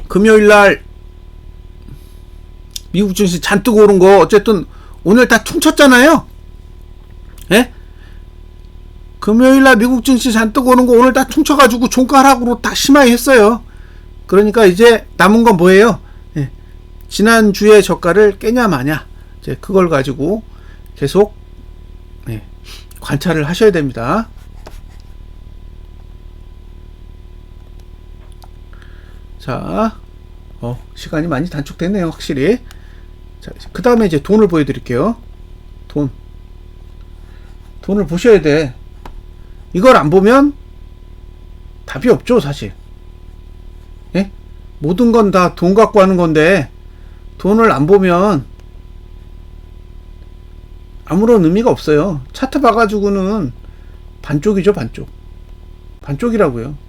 금요일날 미국 증시 잔뜩 오른 거 어쨌든 오늘 다 퉁쳤잖아요. 예? 금요일날 미국 증시 잔뜩 오는 거 오늘 다 퉁쳐가지고 종가 하락으로 다 심하게 했어요. 그러니까 이제 남은 건 뭐예요? 예. 지난주에 저가를 깨냐 마냐, 이제 그걸 가지고 계속 관찰을 하셔야 됩니다. 자, 시간이 많이 단축됐네요, 확실히. 자, 그 다음에 이제 돈을 보여드릴게요. 돈을 보셔야 돼. 이걸 안 보면 답이 없죠, 사실. 예? 모든 건 다 돈 갖고 하는 건데, 돈을 안 보면 아무런 의미가 없어요. 차트 봐가지고는 반쪽이죠, 반쪽. 반쪽이라고요.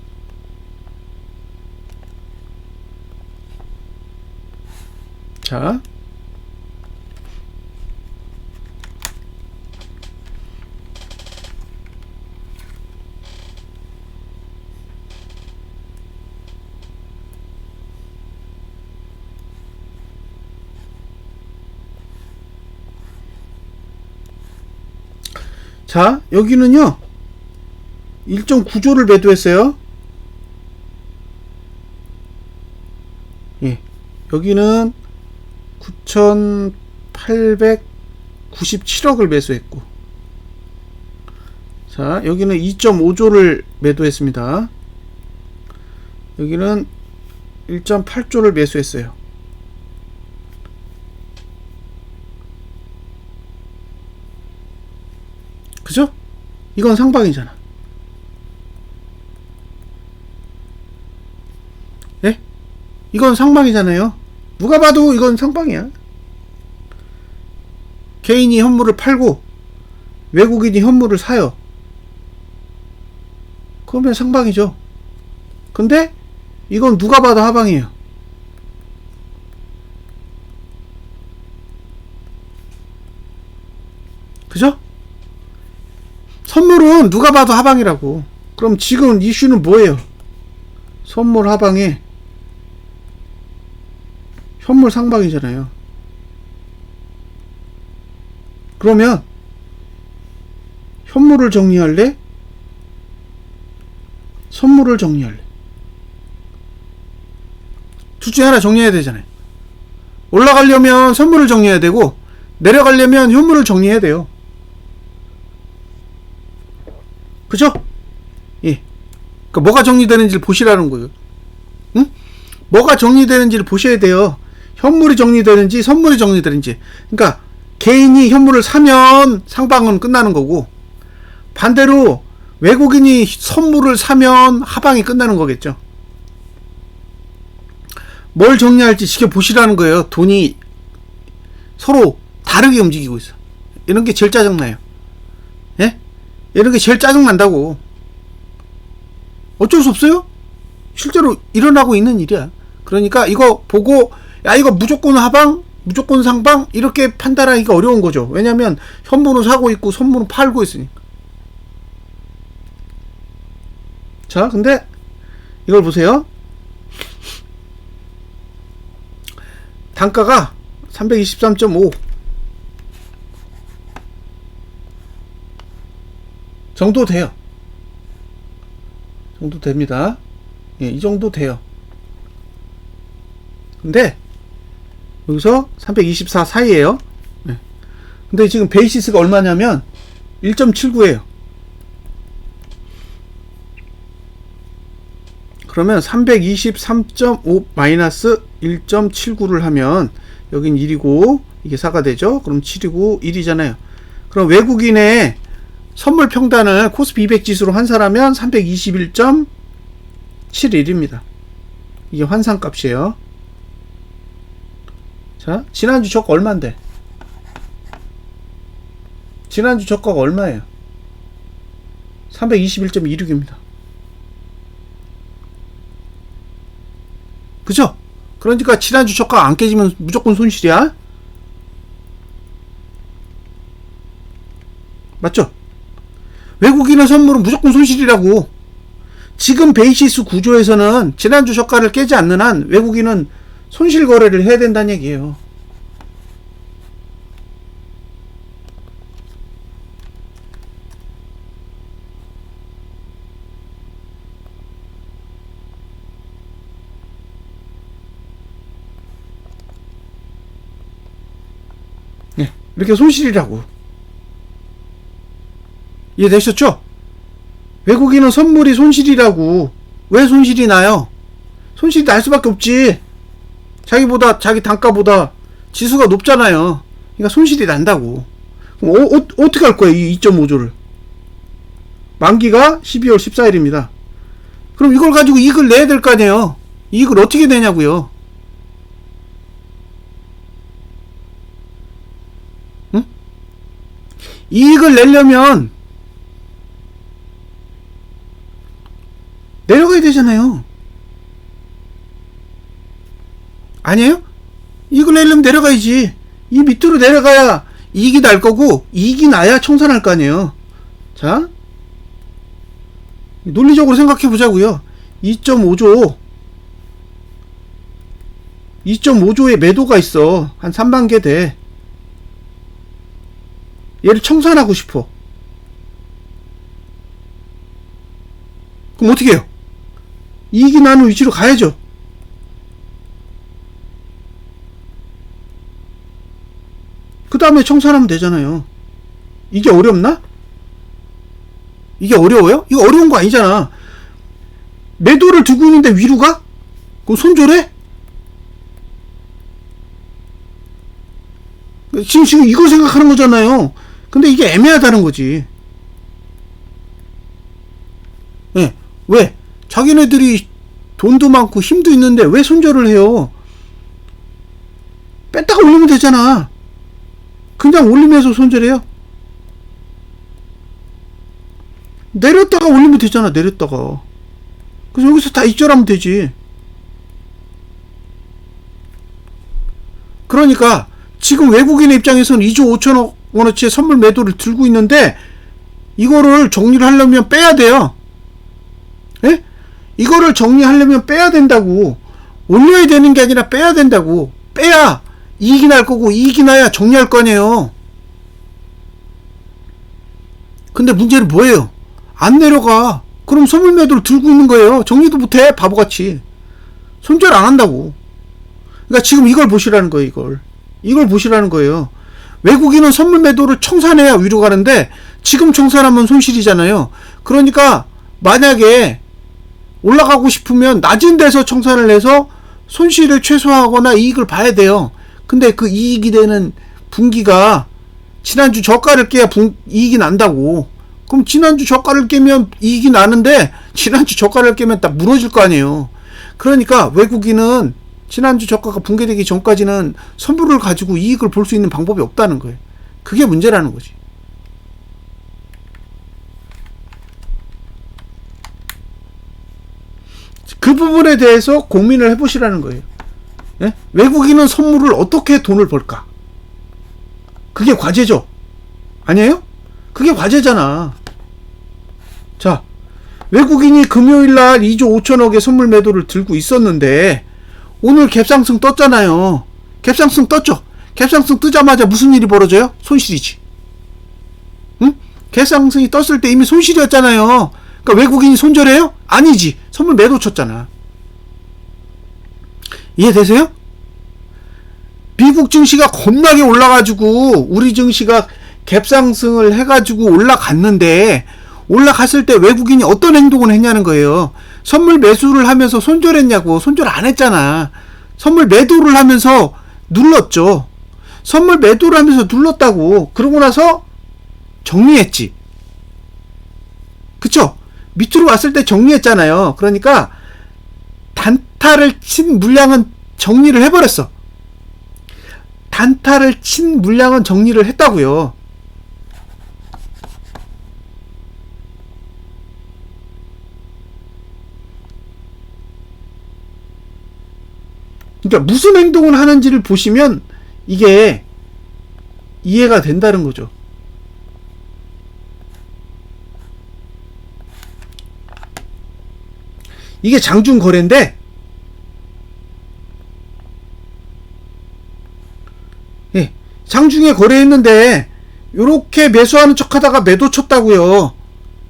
자, 여기는요 1.9조를 매도했어요. 예, 여기는 9,897억을 매수했고, 자, 여기는 2.5조를 매도했습니다. 여기는 1.8조를 매수했어요. 그죠? 이건 상방이잖아. 예? 이건 상방이잖아요. 누가 봐도 이건 상방이야. 개인이 현물을 팔고 외국인이 현물을 사요. 그러면 상방이죠. 근데 이건 누가 봐도 하방이에요. 그죠? 선물은 누가 봐도 하방이라고. 그럼 지금 이슈는 뭐예요? 선물 하방에 현물 상방이잖아요. 그러면 현물을 정리할래? 선물을 정리할래? 둘 중에 하나 정리해야 되잖아요. 올라가려면 선물을 정리해야 되고 내려가려면 현물을 정리해야 돼요. 그죠? 예. 그러니까 뭐가 정리되는지를 보시라는 거예요. 응? 뭐가 정리되는지를 보셔야 돼요. 현물이 정리되는지 선물이 정리되는지. 그러니까 개인이 현물을 사면 상방은 끝나는 거고 반대로 외국인이 선물을 사면 하방이 끝나는 거겠죠. 뭘 정리할지 지켜보시라는 거예요. 돈이 서로 다르게 움직이고 있어. 이런 게 제일 짜증나요. 예? 이런 게 제일 짜증난다고. 어쩔 수 없어요. 실제로 일어나고 있는 일이야. 그러니까 이거 보고 야 이거 무조건 하방 무조건 상방 이렇게 판단하기가 어려운 거죠. 왜냐면 현물은 사고 있고 선물은 팔고 있으니까. 자 근데 이걸 보세요. 단가가 323.5 정도 돼요. 정도 됩니다. 예, 이 정도 돼요. 근데 여기서 324 사이에요. 예. 근데 지금 베이시스가 얼마냐면 1.79예요. 그러면 323.5 마이너스 1.79를 하면 여긴 1이고 이게 4가 되죠. 그럼 7이고 1이잖아요. 그럼 외국인의 선물 평단을 코스피 200 지수로 환산하면 321.71입니다. 이게 환산값이에요. 자, 지난주 저가 얼마인데? 지난주 저가가 얼마예요? 321.26입니다. 그죠? 그러니까 지난주 저가 안 깨지면 무조건 손실이야. 맞죠? 외국인의 선물은 무조건 손실이라고. 지금 베이시스 구조에서는 지난주 저가를 깨지 않는 한 외국인은 손실 거래를 해야 된다는 얘기예요. 네, 이렇게 손실이라고. 이해되셨죠? 외국인은 선물이 손실이라고. 왜 손실이 나요? 손실이 날 수밖에 없지. 자기 단가보다 지수가 높잖아요. 그러니까 손실이 난다고. 그럼 어떻게 할 거야, 이 2.5조를? 만기가 12월 14일입니다. 그럼 이걸 가지고 이익을 내야 될 거 아니에요. 이익을 어떻게 내냐고요? 응? 이익을 내려면 내려가야 되잖아요. 아니에요? 이익을 내려면 내려가야지. 이 밑으로 내려가야 이익이 날 거고 이익이 나야 청산할 거 아니에요. 자, 논리적으로 생각해 보자고요. 2.5조의 매도가 있어. 한 3만 개 돼. 얘를 청산하고 싶어. 그럼 어떻게 해요? 이익이 나는 위치로 가야죠. 그 다음에 청산하면 되잖아요. 이게 어렵나? 이게 어려워요? 이거 어려운 거 아니잖아. 매도를 두고 있는데 위로 가? 그럼 손절해? 지금 이걸 생각하는 거잖아요. 근데 이게 애매하다는 거지. 예. 왜? 자기네들이 돈도 많고 힘도 있는데 왜 손절을 해요? 뺐다가 올리면 되잖아. 그냥 올리면서 손절해요? 내렸다가 올리면 되잖아. 내렸다가. 그래서 여기서 다 입절하면 되지. 그러니까 지금 외국인의 입장에서는 2조 5천억 원어치의 선물 매도를 들고 있는데 이거를 정리를 하려면 빼야 돼요. 예? 이거를 정리하려면 빼야 된다고. 올려야 되는 게 아니라 빼야 된다고. 빼야 이익이 날 거고, 이익이 나야 정리할 거 아니에요. 근데 문제는 뭐예요? 안 내려가. 그럼 선물 매도를 들고 있는 거예요. 정리도 못해. 바보같이. 손절 안 한다고. 그러니까 지금 이걸 보시라는 거예요. 이걸 보시라는 거예요. 외국인은 선물 매도를 청산해야 위로 가는데 지금 청산하면 손실이잖아요. 그러니까 만약에 올라가고 싶으면 낮은 데서 청산을 해서 손실을 최소화하거나 이익을 봐야 돼요. 근데 그 이익이 되는 분기가 지난주 저가를 깨야 이익이 난다고. 그럼 지난주 저가를 깨면 이익이 나는데 지난주 저가를 깨면 딱 무너질 거 아니에요. 그러니까 외국인은 지난주 저가가 붕괴되기 전까지는 선물을 가지고 이익을 볼 수 있는 방법이 없다는 거예요. 그게 문제라는 거지. 그 부분에 대해서 고민을 해보시라는 거예요. 예? 외국인은 선물을 어떻게 돈을 벌까? 그게 과제죠. 아니에요? 그게 과제잖아. 자, 외국인이 금요일날 2조 5천억의 선물 매도를 들고 있었는데 오늘 갭상승 떴잖아요. 갭상승 떴죠. 갭상승 뜨자마자 무슨 일이 벌어져요? 손실이지. 응? 갭상승이 떴을 때 이미 손실이었잖아요. 그러니까 외국인이 손절해요? 아니지. 선물 매도 쳤잖아. 이해되세요? 미국 증시가 겁나게 올라가지고 우리 증시가 갭상승을 해가지고 올라갔는데 올라갔을 때 외국인이 어떤 행동을 했냐는 거예요. 선물 매수를 하면서 손절했냐고. 손절 안 했잖아. 선물 매도를 하면서 눌렀죠. 선물 매도를 하면서 눌렀다고. 그러고 나서 정리했지. 그쵸? 밑으로 왔을 때 정리했잖아요. 그러니까 단타를 친 물량은 정리를 해버렸어. 단타를 친 물량은 정리를 했다고요. 그러니까 무슨 행동을 하는지를 보시면 이게 이해가 된다는 거죠. 이게 장중 거래인데 예, 장중에 거래했는데 요렇게 매수하는 척 하다가 매도 쳤다고요.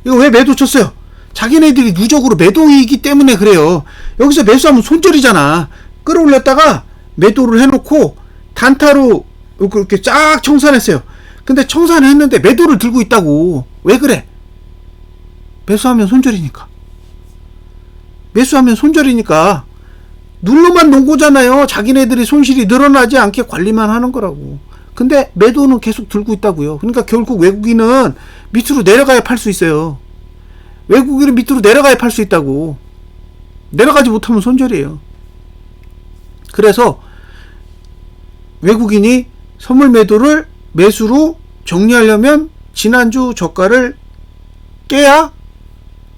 이거 왜 매도 쳤어요? 자기네들이 누적으로 매도이기 때문에 그래요. 여기서 매수하면 손절이잖아. 끌어올렸다가 매도를 해놓고 단타로 이렇게 쫙 청산했어요. 근데 청산했는데 매도를 들고 있다고. 왜 그래? 매수하면 손절이니까. 매수하면 손절이니까 눌러만 놓은 거잖아요. 자기네들이 손실이 늘어나지 않게 관리만 하는 거라고. 근데 매도는 계속 들고 있다고요. 그러니까 결국 외국인은 밑으로 내려가야 팔 수 있어요. 외국인은 밑으로 내려가야 팔 수 있다고. 내려가지 못하면 손절이에요. 그래서 외국인이 선물 매도를 매수로 정리하려면 지난주 저가를 깨야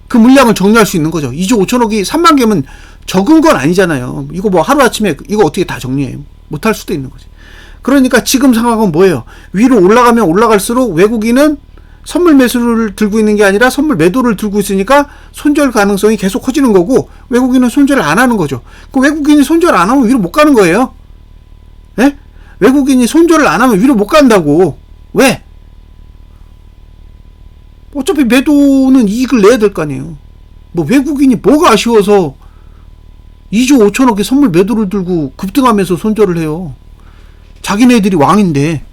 그 물량을 정리할 수 있는 거죠. 2조 5천억이 3만 개면 적은 건 아니잖아요. 이거 뭐 하루아침에 이거 어떻게 다 정리해요? 못할 수도 있는 거지. 그러니까 지금 상황은 뭐예요? 위로 올라가면 올라갈수록 외국인은 선물 매수를 들고 있는 게 아니라 선물 매도를 들고 있으니까 손절 가능성이 계속 커지는 거고 외국인은 손절을 안 하는 거죠. 그 외국인이 손절 안 하면 위로 못 가는 거예요. 예? 외국인이 손절을 안 하면 위로 못 간다고. 왜? 어차피 매도는 이익을 내야 될 거 아니에요. 뭐 외국인이 뭐가 아쉬워서 2조 5천억의 선물 매도를 들고 급등하면서 손절을 해요. 자기네들이 왕인데.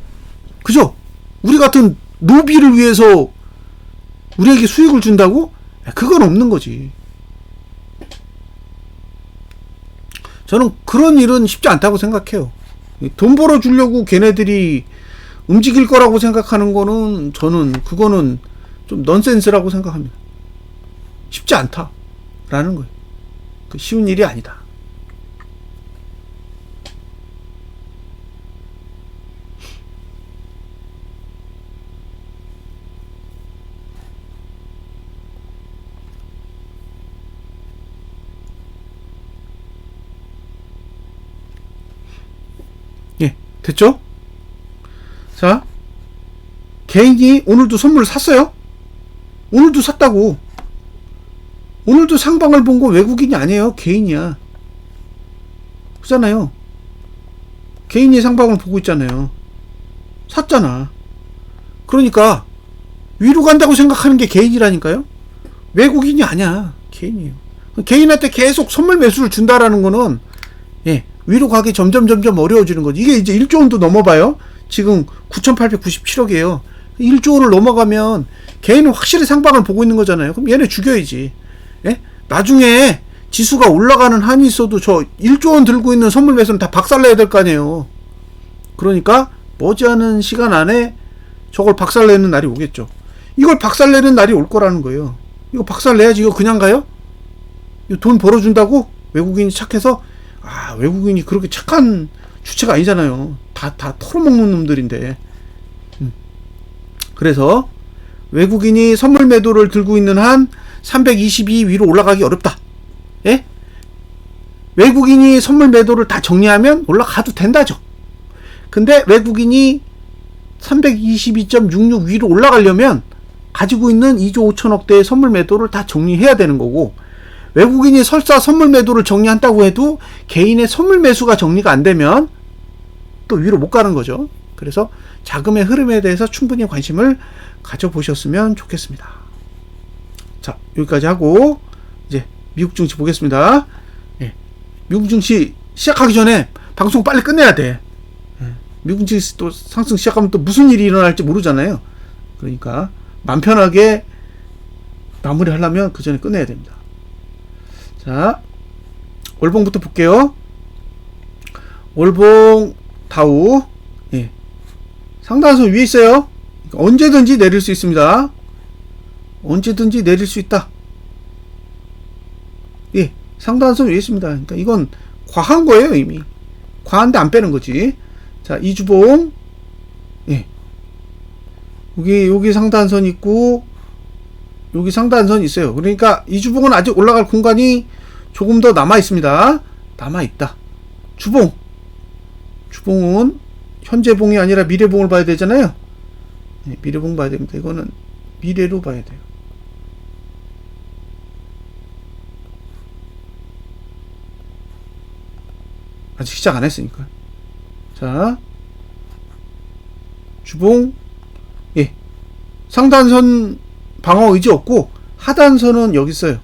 그죠? 우리 같은 노비를 위해서 우리에게 수익을 준다고? 그건 없는 거지. 저는 그런 일은 쉽지 않다고 생각해요. 돈 벌어주려고 걔네들이 움직일 거라고 생각하는 거는 저는 그거는 좀 넌센스라고 생각합니다. 쉽지 않다라는 거예요. 그 쉬운 일이 아니다. 예, 됐죠? 자, 개인이 오늘도 선물을 샀어요? 오늘도 샀다고. 오늘도 상방을 본 건 외국인이 아니에요. 개인이야. 그잖아요. 개인이 상방을 보고 있잖아요. 샀잖아. 그러니까 위로 간다고 생각하는 게 개인이라니까요. 외국인이 아니야. 개인이에요. 개인한테 계속 선물 매수를 준다라는 거는 예, 위로 가기 점점 어려워지는 거지. 이게 이제 1조 원도 넘어봐요. 지금 9,897억이에요. 1조 원을 넘어가면 개인은 확실히 상방을 보고 있는 거잖아요. 그럼 얘네 죽여야지. 예? 나중에 지수가 올라가는 한이 있어도 저 1조 원 들고 있는 선물 매수는 다 박살내야 될 거 아니에요. 그러니까 머지않은 시간 안에 저걸 박살내는 날이 오겠죠. 이걸 박살내는 날이 올 거라는 거예요. 이거 박살내야지. 이거 그냥 가요? 이거 돈 벌어준다고? 외국인이 착해서? 아, 외국인이 그렇게 착한 주체가 아니잖아요. 다 털어먹는 놈들인데. 그래서 외국인이 선물 매도를 들고 있는 한 322 위로 올라가기 어렵다. 예? 외국인이 선물 매도를 다 정리하면 올라가도 된다죠. 근데 외국인이 322.66 위로 올라가려면 가지고 있는 2조 5천억대의 선물 매도를 다 정리해야 되는 거고, 외국인이 설사 선물 매도를 정리한다고 해도 개인의 선물 매수가 정리가 안 되면 또 위로 못 가는 거죠. 그래서 자금의 흐름에 대해서 충분히 관심을 가져보셨으면 좋겠습니다. 자, 여기까지 하고 이제 미국 증시 보겠습니다. 예, 미국 증시 시작하기 전에 방송 빨리 끝내야 돼. 예, 미국 증시 또 상승 시작하면 또 무슨 일이 일어날지 모르잖아요. 그러니까 맘 편하게 마무리 하려면 그 전에 끝내야 됩니다. 자, 월봉부터 볼게요. 월봉 다우, 예, 상단선 위에 있어요. 언제든지 내릴 수 있습니다. 언제든지 내릴 수 있다. 예, 상단선 위에 있습니다. 그러니까 이건 과한 거예요. 이미 과한데 안 빼는 거지. 자, 이주봉, 예, 여기 상단선 있고 여기 상단선 있어요. 그러니까 이주봉은 아직 올라갈 공간이 조금 더 남아 있습니다. 남아 있다. 주봉은 현재봉이 아니라 미래봉을 봐야 되잖아요. 네, 미래봉 봐야 됩니다. 이거는 미래로 봐야 돼요. 아직 시작 안 했으니까. 자, 주봉, 예, 상단선 방어 의지 없고 하단선은 여기 있어요.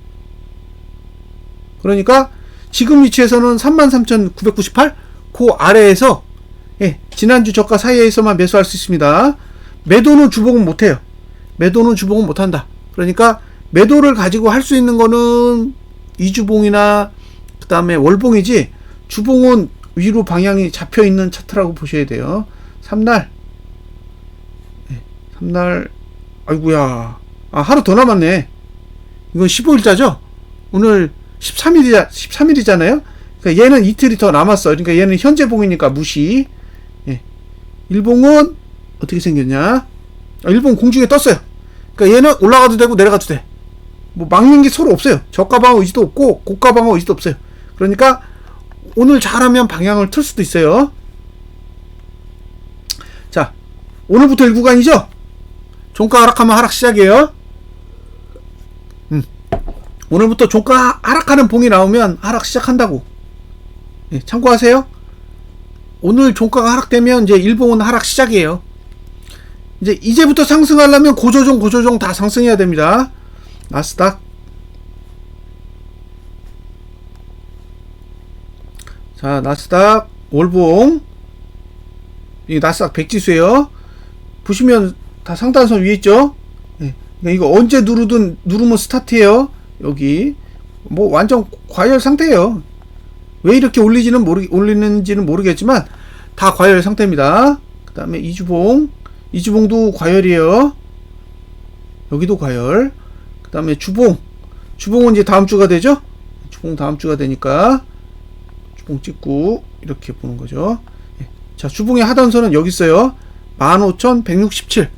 그러니까 지금 위치에서는 33,998 그 아래에서, 예, 지난주 저가 사이에서만 매수할 수 있습니다. 매도는 주봉은 못해요. 매도는 주봉은 못한다. 그러니까 매도를 가지고 할 수 있는 거는 이주봉이나 그 다음에 월봉이지, 주봉은 위로 방향이 잡혀있는 차트라고 보셔야 돼요. 3날, 예, 3날, 아이구야, 아, 하루 더 남았네. 이건 15일자죠? 오늘 13일이잖아요? 그러니까 얘는 이틀이 더 남았어. 그러니까 얘는 현재봉이니까 무시. 예. 일봉은 어떻게 생겼냐? 일봉 공중에 떴어요. 그러니까 얘는 올라가도 되고 내려가도 돼. 뭐 막는 게 서로 없어요. 저가 방어 의지도 없고 고가 방어 의지도 없어요. 그러니까 오늘 잘하면 방향을 틀 수도 있어요. 자, 오늘부터 1구간이죠? 종가 하락하면 하락 시작이에요. 오늘부터 종가 하락하는 봉이 나오면 하락 시작한다고. 예, 참고하세요. 오늘 종가가 하락되면 이제 일봉은 하락 시작이에요. 이제부터 상승하려면 고조정 다 상승해야 됩니다. 나스닥, 자, 나스닥 월봉, 이 나스닥 100지수예요. 보시면 다 상단선 위에 있죠. 예, 이거 언제 누르면 스타트예요. 여기 뭐 완전 과열 상태예요. 왜 이렇게 올리는지는 모르겠지만 다 과열 상태입니다. 그 다음에 이주봉도 과열이에요. 여기도 과열. 그 다음에 주봉은 이제 다음 주가 되죠. 주봉 다음 주가 되니까 주봉 찍고 이렇게 보는 거죠. 자, 주봉의 하단선은 여기 있어요. 15,167.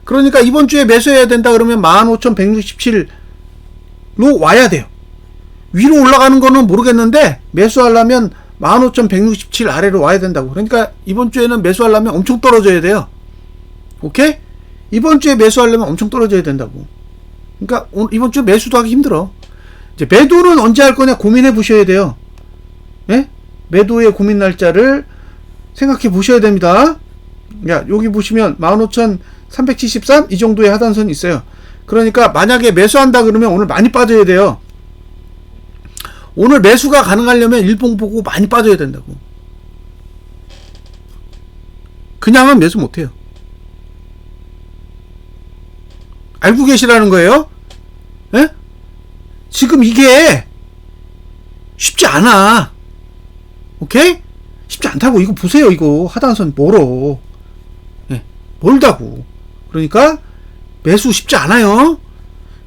그러니까 이번 주에 매수해야 된다 그러면 15,167로 와야 돼요. 위로 올라가는 거는 모르겠는데 매수하려면 15,167 아래로 와야 된다고. 그러니까 이번 주에는 매수하려면 엄청 떨어져야 돼요. 오케이? 이번 주에 매수하려면 엄청 떨어져야 된다고. 그러니까 이번 주에 매수도 하기 힘들어. 이제 매도는 언제 할 거냐 고민해 보셔야 돼요. 예? 매도의 고민 날짜를 생각해 보셔야 됩니다. 야, 여기 보시면 15,373 이 정도의 하단선이 있어요. 그러니까 만약에 매수한다 그러면 오늘 많이 빠져야 돼요. 오늘 매수가 가능하려면 일봉 보고 많이 빠져야 된다고. 그냥은 매수 못해요. 알고 계시라는 거예요? 예? 지금 이게 쉽지 않아. 오케이? 쉽지 않다고. 이거 보세요. 이거 하단선 멀어. 예, 멀다고. 그러니까 매수 쉽지 않아요.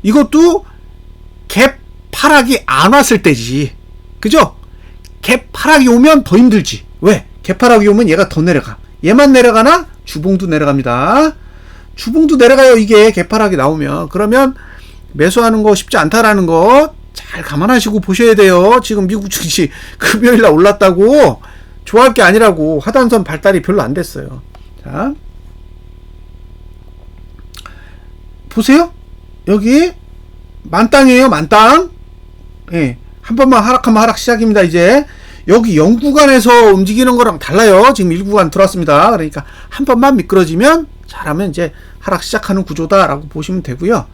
이것도 갭 하락이 안 왔을 때지. 그죠? 갭 하락이 오면 더 힘들지. 왜? 갭 하락이 오면 얘가 더 내려가. 얘만 내려가나? 주봉도 내려갑니다. 주봉도 내려가요. 이게 갭 하락이 나오면. 그러면 매수하는 거 쉽지 않다라는 거 잘 감안하시고 보셔야 돼요. 지금 미국 증시 금요일날 올랐다고 좋아할 게 아니라고. 하단선 발달이 별로 안 됐어요. 자, 보세요. 여기 만땅이에요. 만땅. 예, 한 번만 하락하면 하락 시작입니다. 이제 여기 0구간에서 움직이는 거랑 달라요. 지금 1구간 들어왔습니다. 그러니까 한 번만 미끄러지면 잘하면 이제 하락 시작하는 구조다라고 보시면 되고요.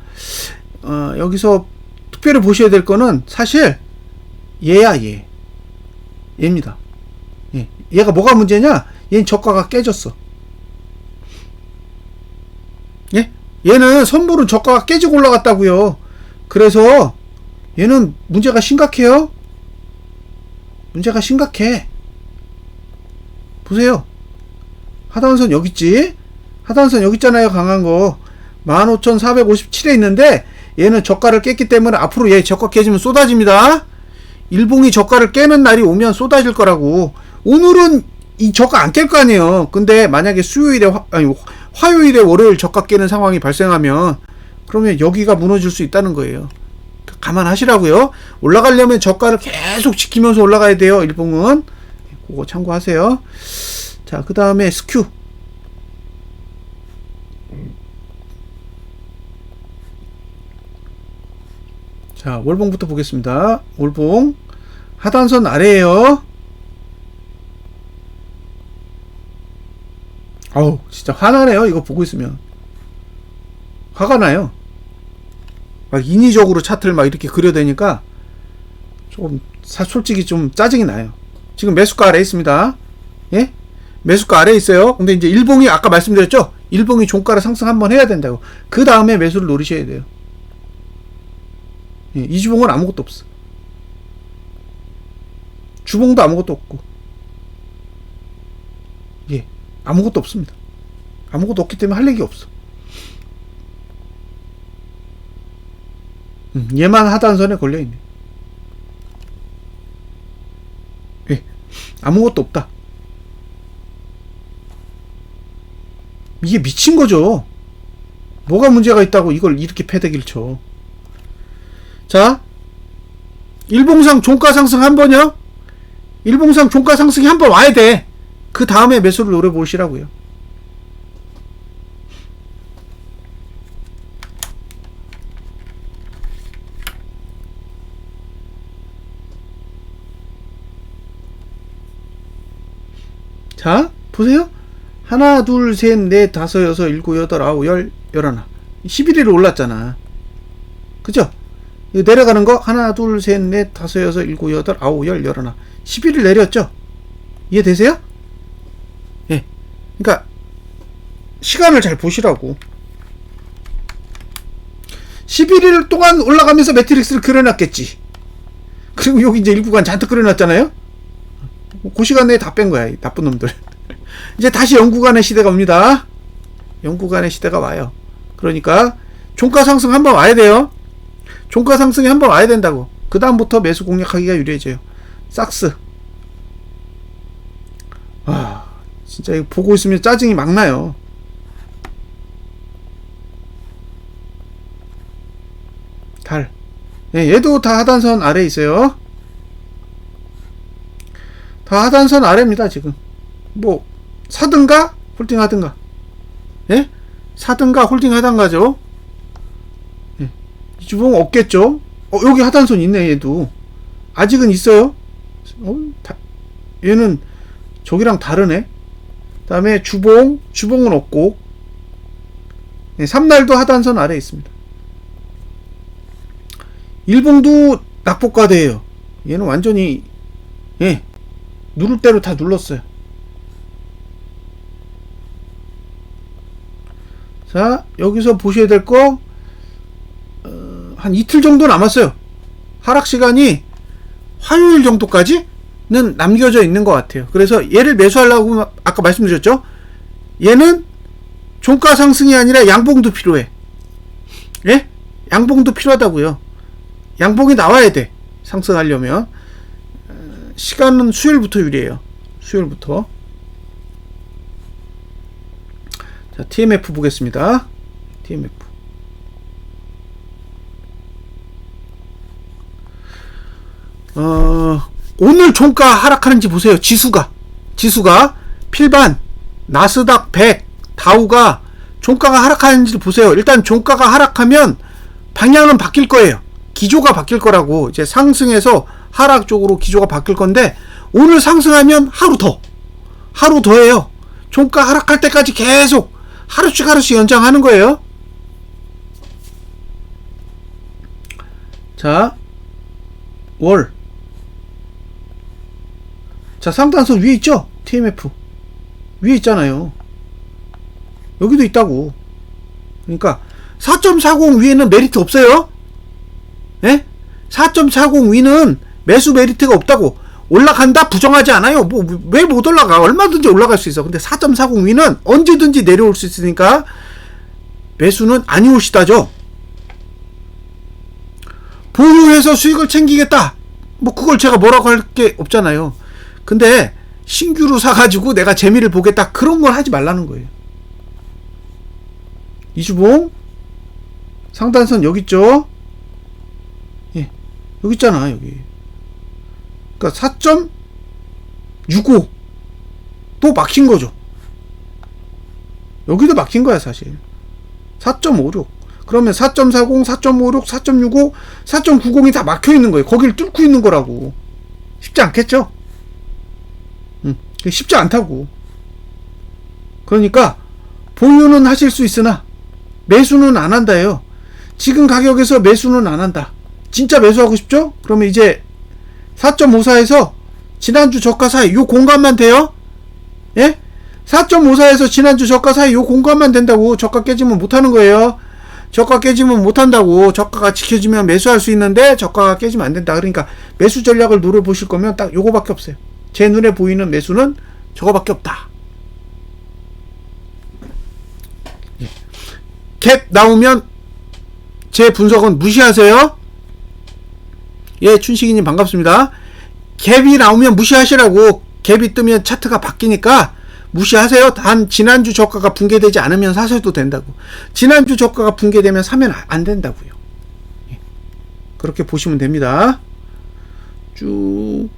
여기서 특별히 보셔야 될 거는 사실 얘입니다. 예, 얘가 뭐가 문제냐? 얘는 저가가 깨졌어. 예? 얘는 선물은 저가가 깨지고 올라갔다고요. 그래서 얘는 문제가 심각해요. 문제가 심각해. 보세요. 하단선 여기 있지? 하단선 여기 있잖아요. 강한 거 15,457에 있는데 얘는 저가를 깼기 때문에 앞으로 얘 저가 깨지면 쏟아집니다. 일봉이 저가를 깨는 날이 오면 쏟아질 거라고. 오늘은 이 저가 안 깰 거 아니에요. 근데 만약에 화요일에 월요일 저가 깨는 상황이 발생하면 그러면 여기가 무너질 수 있다는 거예요. 감안하시라고요. 올라가려면 저가를 계속 지키면서 올라가야 돼요. 일봉은. 그거 참고하세요. 자, 그 다음에 스큐. 자, 월봉부터 보겠습니다. 월봉 하단선 아래에요. 아우, 진짜 화나네요. 이거 보고 있으면 화가 나요. 막 인위적으로 차트를 막 이렇게 그려대니까 조금 솔직히 좀 짜증이 나요. 지금 매수가 아래에 있습니다. 예? 매수가 아래에 있어요. 근데 이제 일봉이 아까 말씀드렸죠? 일봉이 종가를 상승 한번 해야 된다고. 그 다음에 매수를 노리셔야 돼요. 예, 이 주봉은 아무것도 없어. 주봉도 아무것도 없고. 예, 아무것도 없습니다. 아무것도 없기 때문에 할 얘기 없어. 얘만 하단선에 걸려있네. 예, 아무것도 없다. 이게 미친 거죠. 뭐가 문제가 있다고 이걸 이렇게 패대기를 쳐. 자, 일봉상 종가 상승 한 번요. 일봉상 종가 상승이 한 번 와야 돼. 그 다음에 매수를 노려보시라고요. 자, 보세요. 하나, 둘, 셋, 넷, 다섯, 여섯, 일곱, 여덟, 아홉, 열, 열하나. 11일 올랐잖아. 그죠? 내려가는 거 하나, 둘, 셋, 넷, 다섯, 여섯, 일곱, 여덟, 아홉, 열, 열하나. 11일 내렸죠? 이해되세요? 예. 그러니까 시간을 잘 보시라고. 11일 동안 올라가면서 매트릭스를 그려놨겠지. 그리고 여기 이제 일구간 잔뜩 그려놨잖아요? 그 시간 내에 다 뺀 거야, 이 나쁜 놈들. 이제 다시 영구간의 시대가 옵니다. 영구간의 시대가 와요. 그러니까 종가 상승 한번 와야 돼요. 종가 상승이 한번 와야 된다고. 그 다음부터 매수 공략하기가 유리해져요. 삭스. 아, 진짜 이거 보고 있으면 짜증이 막 나요. 달. 네, 얘도 다 하단선 아래에 있어요. 다 하단선 아래입니다, 지금. 뭐, 사든가, 홀딩 하든가. 예? 사든가, 홀딩 하든가죠. 예. 이 주봉 없겠죠? 여기 하단선 있네, 얘도. 아직은 있어요. 얘는 저기랑 다르네. 그 다음에 주봉은 없고. 예, 3날도 하단선 아래에 있습니다. 일봉도 낙폭과대예요. 얘는 완전히 예, 누를 대로 다 눌렀어요. 자, 여기서 보셔야 될 거 한 이틀 정도 남았어요. 하락 시간이 화요일 정도까지는 남겨져 있는 것 같아요. 그래서 얘를 매수하려고 아까 말씀드렸죠. 얘는 종가 상승이 아니라 양봉도 필요해. 예? 양봉도 필요하다고요. 양봉이 나와야 돼. 상승하려면. 시간은 수요일부터 유리해요. 수요일부터. 자, TMF 보겠습니다. TMF. 오늘 종가 하락하는지 보세요. 지수가 필반, 나스닥 100, 다우가 종가가 하락하는지 보세요. 일단 종가가 하락하면 방향은 바뀔 거예요. 기조가 바뀔 거라고. 이제 상승에서 하락 쪽으로 기조가 바뀔 건데, 오늘 상승하면 하루 더해요. 종가 하락할 때까지 계속 하루씩 연장하는 거예요. 자, 월. 자, 상단선 위에 있죠? TMF. 위에 있잖아요. 여기도 있다고. 그러니까 4.40 위에는 메리트 없어요. 예? 4.40 위는 매수 메리트가 없다고. 올라간다? 부정하지 않아요. 뭐 왜 못 올라가? 얼마든지 올라갈 수 있어. 근데 4.40 위는 언제든지 내려올 수 있으니까 매수는 아니오시다죠. 보유해서 수익을 챙기겠다. 뭐 그걸 제가 뭐라고 할 게 없잖아요. 근데 신규로 사가지고 내가 재미를 보겠다. 그런 걸 하지 말라는 거예요. 이주봉 상단선 여기 있죠? 예, 여기 있잖아. 여기. 그러니까 4.65 또 막힌 거죠. 여기도 막힌 거야 사실. 4.56 그러면 4.40, 4.56, 4.65, 4.90이 다 막혀 있는 거예요. 거기를 뚫고 있는 거라고. 쉽지 않겠죠? 쉽지 않다고. 그러니까 보유는 하실 수 있으나 매수는 안 한다예요. 지금 가격에서 매수는 안 한다. 진짜 매수하고 싶죠? 그러면 이제 4.54에서 지난주 저가 사이 요 공간만 돼요? 예? 4.54에서 지난주 저가 사이 요 공간만 된다고. 저가 깨지면 못하는 거예요. 저가 깨지면 못한다고. 저가가 지켜지면 매수할 수 있는데 저가가 깨지면 안 된다. 그러니까 매수 전략을 노려보실 거면 딱 요거밖에 없어요. 제 눈에 보이는 매수는 저거밖에 없다. 예. 갭 나오면 제 분석은 무시하세요. 예, 춘식이님 반갑습니다. 갭이 나오면 무시하시라고. 갭이 뜨면 차트가 바뀌니까 무시하세요. 단 지난주 저가가 붕괴되지 않으면 사셔도 된다고. 지난주 저가가 붕괴되면 사면 안 된다고요. 예. 그렇게 보시면 됩니다. 쭉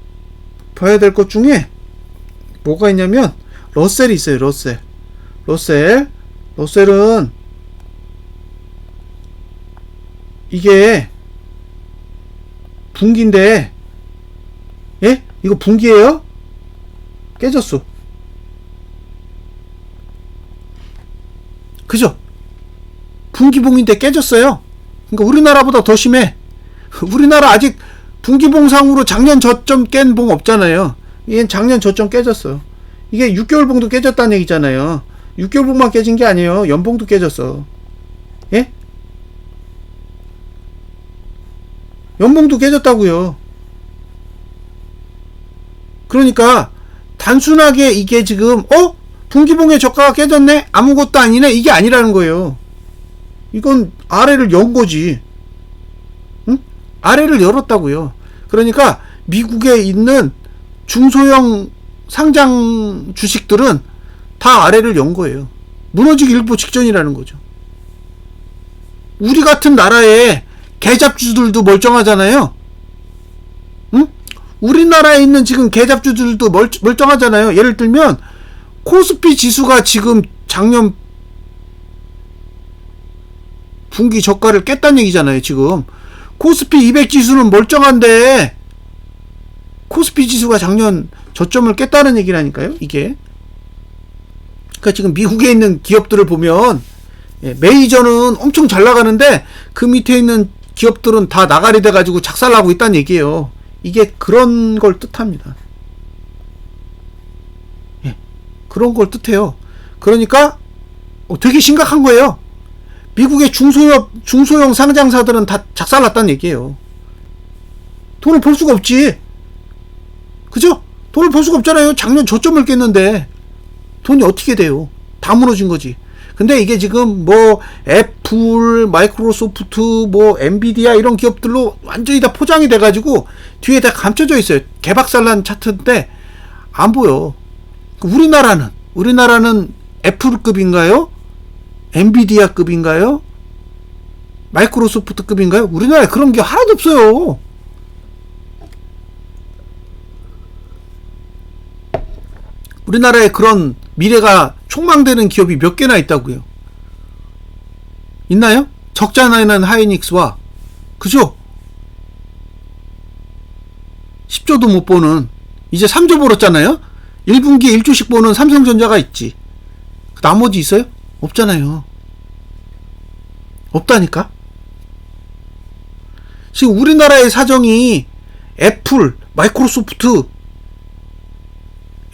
봐야 될 것 중에 뭐가 있냐면 러셀이 있어요. 러셀은 이게 분기인데, 예? 이거 분기예요? 깨졌어. 그죠? 분기봉인데 깨졌어요. 그러니까 우리나라보다 더 심해. 우리나라 아직 분기봉상으로 작년 저점 깬 봉 없잖아요. 얘는 작년 저점 깨졌어. 이게 6개월 봉도 깨졌다는 얘기잖아요. 6개월 봉만 깨진 게 아니에요. 연봉도 깨졌어. 예? 연봉도 깨졌다고요. 그러니까 단순하게 이게 지금 분기봉의 저가가 깨졌네? 아무것도 아니네? 이게 아니라는 거예요. 이건 아래를 연 거지. 응? 아래를 열었다고요. 그러니까 미국에 있는 중소형 상장 주식들은 다 아래를 연 거예요. 무너지기 일보 직전이라는 거죠. 우리 같은 나라의 개잡주들도 멀쩡하잖아요. 응? 우리나라에 있는 지금 개잡주들도 멀쩡하잖아요. 예를 들면 코스피 지수가 지금 작년 분기 저가를 깼다는 얘기잖아요. 지금 코스피 200 지수는 멀쩡한데 코스피 지수가 작년 저점을 깼다는 얘기라니까요. 이게 그러니까 지금 미국에 있는 기업들을 보면 메이저는 엄청 잘 나가는데 그 밑에 있는 기업들은 다 나가리 돼가지고 작살나고 있다는 얘기예요. 이게 그런 걸 뜻합니다. 그런 걸 뜻해요. 그러니까 되게 심각한 거예요. 미국의 중소형 상장사들은 다 작살났다는 얘기예요. 돈을 벌 수가 없지. 그죠? 돈을 벌 수가 없잖아요. 작년 저점을 깼는데 돈이 어떻게 돼요? 다 무너진 거지. 근데 이게 지금 뭐 애플, 마이크로소프트, 뭐 엔비디아 이런 기업들로 완전히 다 포장이 돼가지고 뒤에 다 감춰져 있어요. 개박살난 차트인데 안 보여. 우리나라는 애플급인가요? 엔비디아급인가요? 마이크로소프트급인가요? 우리나라에 그런 게 하나도 없어요. 우리나라에 그런 미래가 촉망되는 기업이 몇 개나 있다고요. 있나요? 적자나는 하이닉스와 그죠? 10조도 못 보는 이제 3조 벌었잖아요. 1분기에 1조씩 보는 삼성전자가 있지. 나머지 있어요? 없잖아요. 없다니까. 지금 우리나라의 사정이 애플, 마이크로소프트,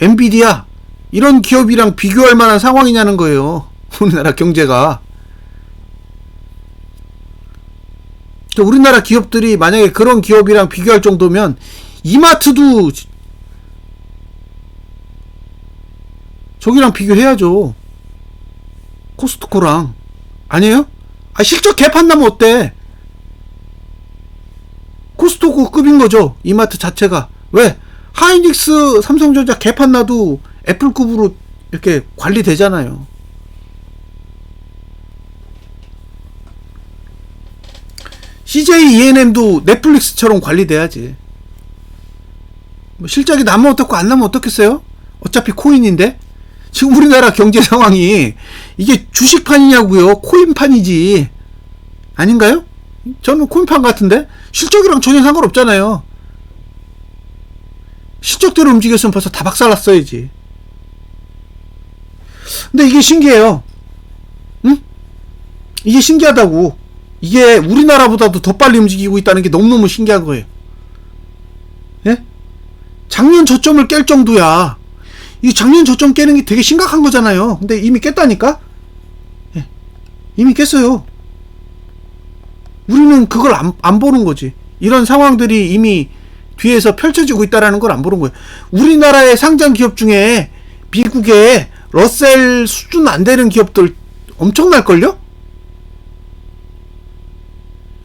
엔비디아 이런 기업이랑 비교할 만한 상황이냐는 거예요. 우리나라 경제가. 우리나라 기업들이 만약에 그런 기업이랑 비교할 정도면 이마트도 저기랑 비교해야죠. 코스트코랑. 아니에요? 실적 개판 나면 어때? 코스트코급인 거죠. 이마트 자체가. 왜? 하이닉스, 삼성전자 개판 나도 애플급으로 이렇게 관리되잖아요. CJ ENM도 넷플릭스처럼 관리돼야지. 뭐 실적이 나면 어떻고 안 나면 어떻겠어요? 어차피 코인인데. 지금 우리나라 경제 상황이 이게 주식판이냐고요? 코인판이지. 아닌가요? 저는 코인판 같은데? 실적이랑 전혀 상관없잖아요. 실적대로 움직였으면 벌써 다 박살났어야지. 근데 이게 신기해요. 응? 이게 신기하다고. 이게 우리나라보다도 더 빨리 움직이고 있다는 게 너무너무 신기한 거예요. 예? 작년 저점을 깰 정도야. 이 작년 저점 깨는 게 되게 심각한 거잖아요. 근데 이미 깼다니까? 예. 이미 깼어요. 우리는 그걸 안 보는 거지. 이런 상황들이 이미 뒤에서 펼쳐지고 있다라는 걸 안 보는 거예요. 우리나라의 상장 기업 중에 미국의 러셀 수준 안 되는 기업들 엄청날걸요?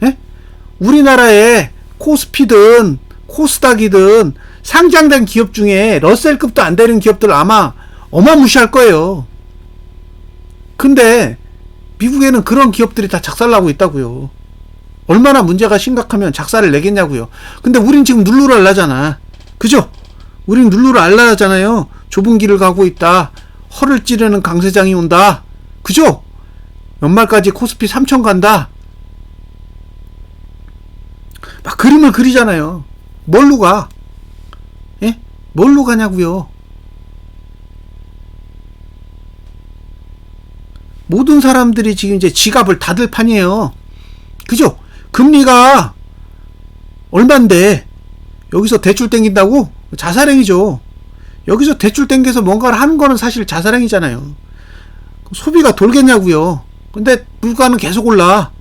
예? 우리나라의 코스피든 코스닥이든 상장된 기업 중에 러셀급도 안 되는 기업들 아마 어마무시할 거예요. 근데 미국에는 그런 기업들이 다 작살나고 있다고요. 얼마나 문제가 심각하면 작살을 내겠냐고요. 근데 우린 지금 눌루랄라잖아. 그죠? 우린 눌루랄라잖아요. 좁은 길을 가고 있다. 허를 찌르는 강세장이 온다. 그죠? 연말까지 코스피 3천 간다. 막 그림을 그리잖아요. 뭘로 가? 예? 뭘로 가냐고요. 모든 사람들이 지금 이제 지갑을 닫을 판이에요. 그죠? 금리가 얼만데 여기서 대출 땡긴다고? 자살행위죠. 여기서 대출 땡겨서 뭔가를 하는 거는 사실 자살행위잖아요. 소비가 돌겠냐고요. 근데 물가는 계속 올라.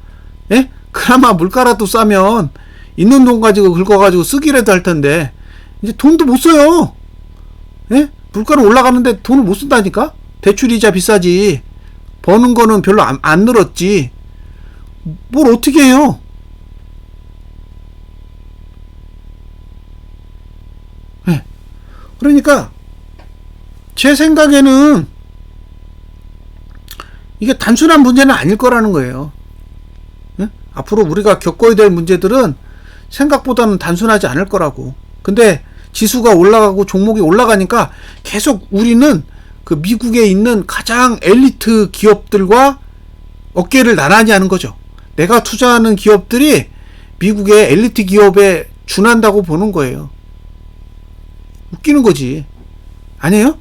예? 그나마 물가라도 싸면 있는 돈 가지고 긁어가지고 쓰기라도 할 텐데 이제 돈도 못 써요. 예? 물가는 올라가는데 돈을 못 쓴다니까? 대출이자 비싸지. 버는 거는 별로 안 늘었지. 뭘 어떻게 해요? 네. 그러니까 제 생각에는 이게 단순한 문제는 아닐 거라는 거예요. 네? 앞으로 우리가 겪어야 될 문제들은 생각보다는 단순하지 않을 거라고. 근데 지수가 올라가고 종목이 올라가니까 계속 우리는 그 미국에 있는 가장 엘리트 기업들과 어깨를 나란히 하는 거죠. 내가 투자하는 기업들이 미국의 엘리트 기업에 준한다고 보는 거예요. 웃기는 거지. 아니에요?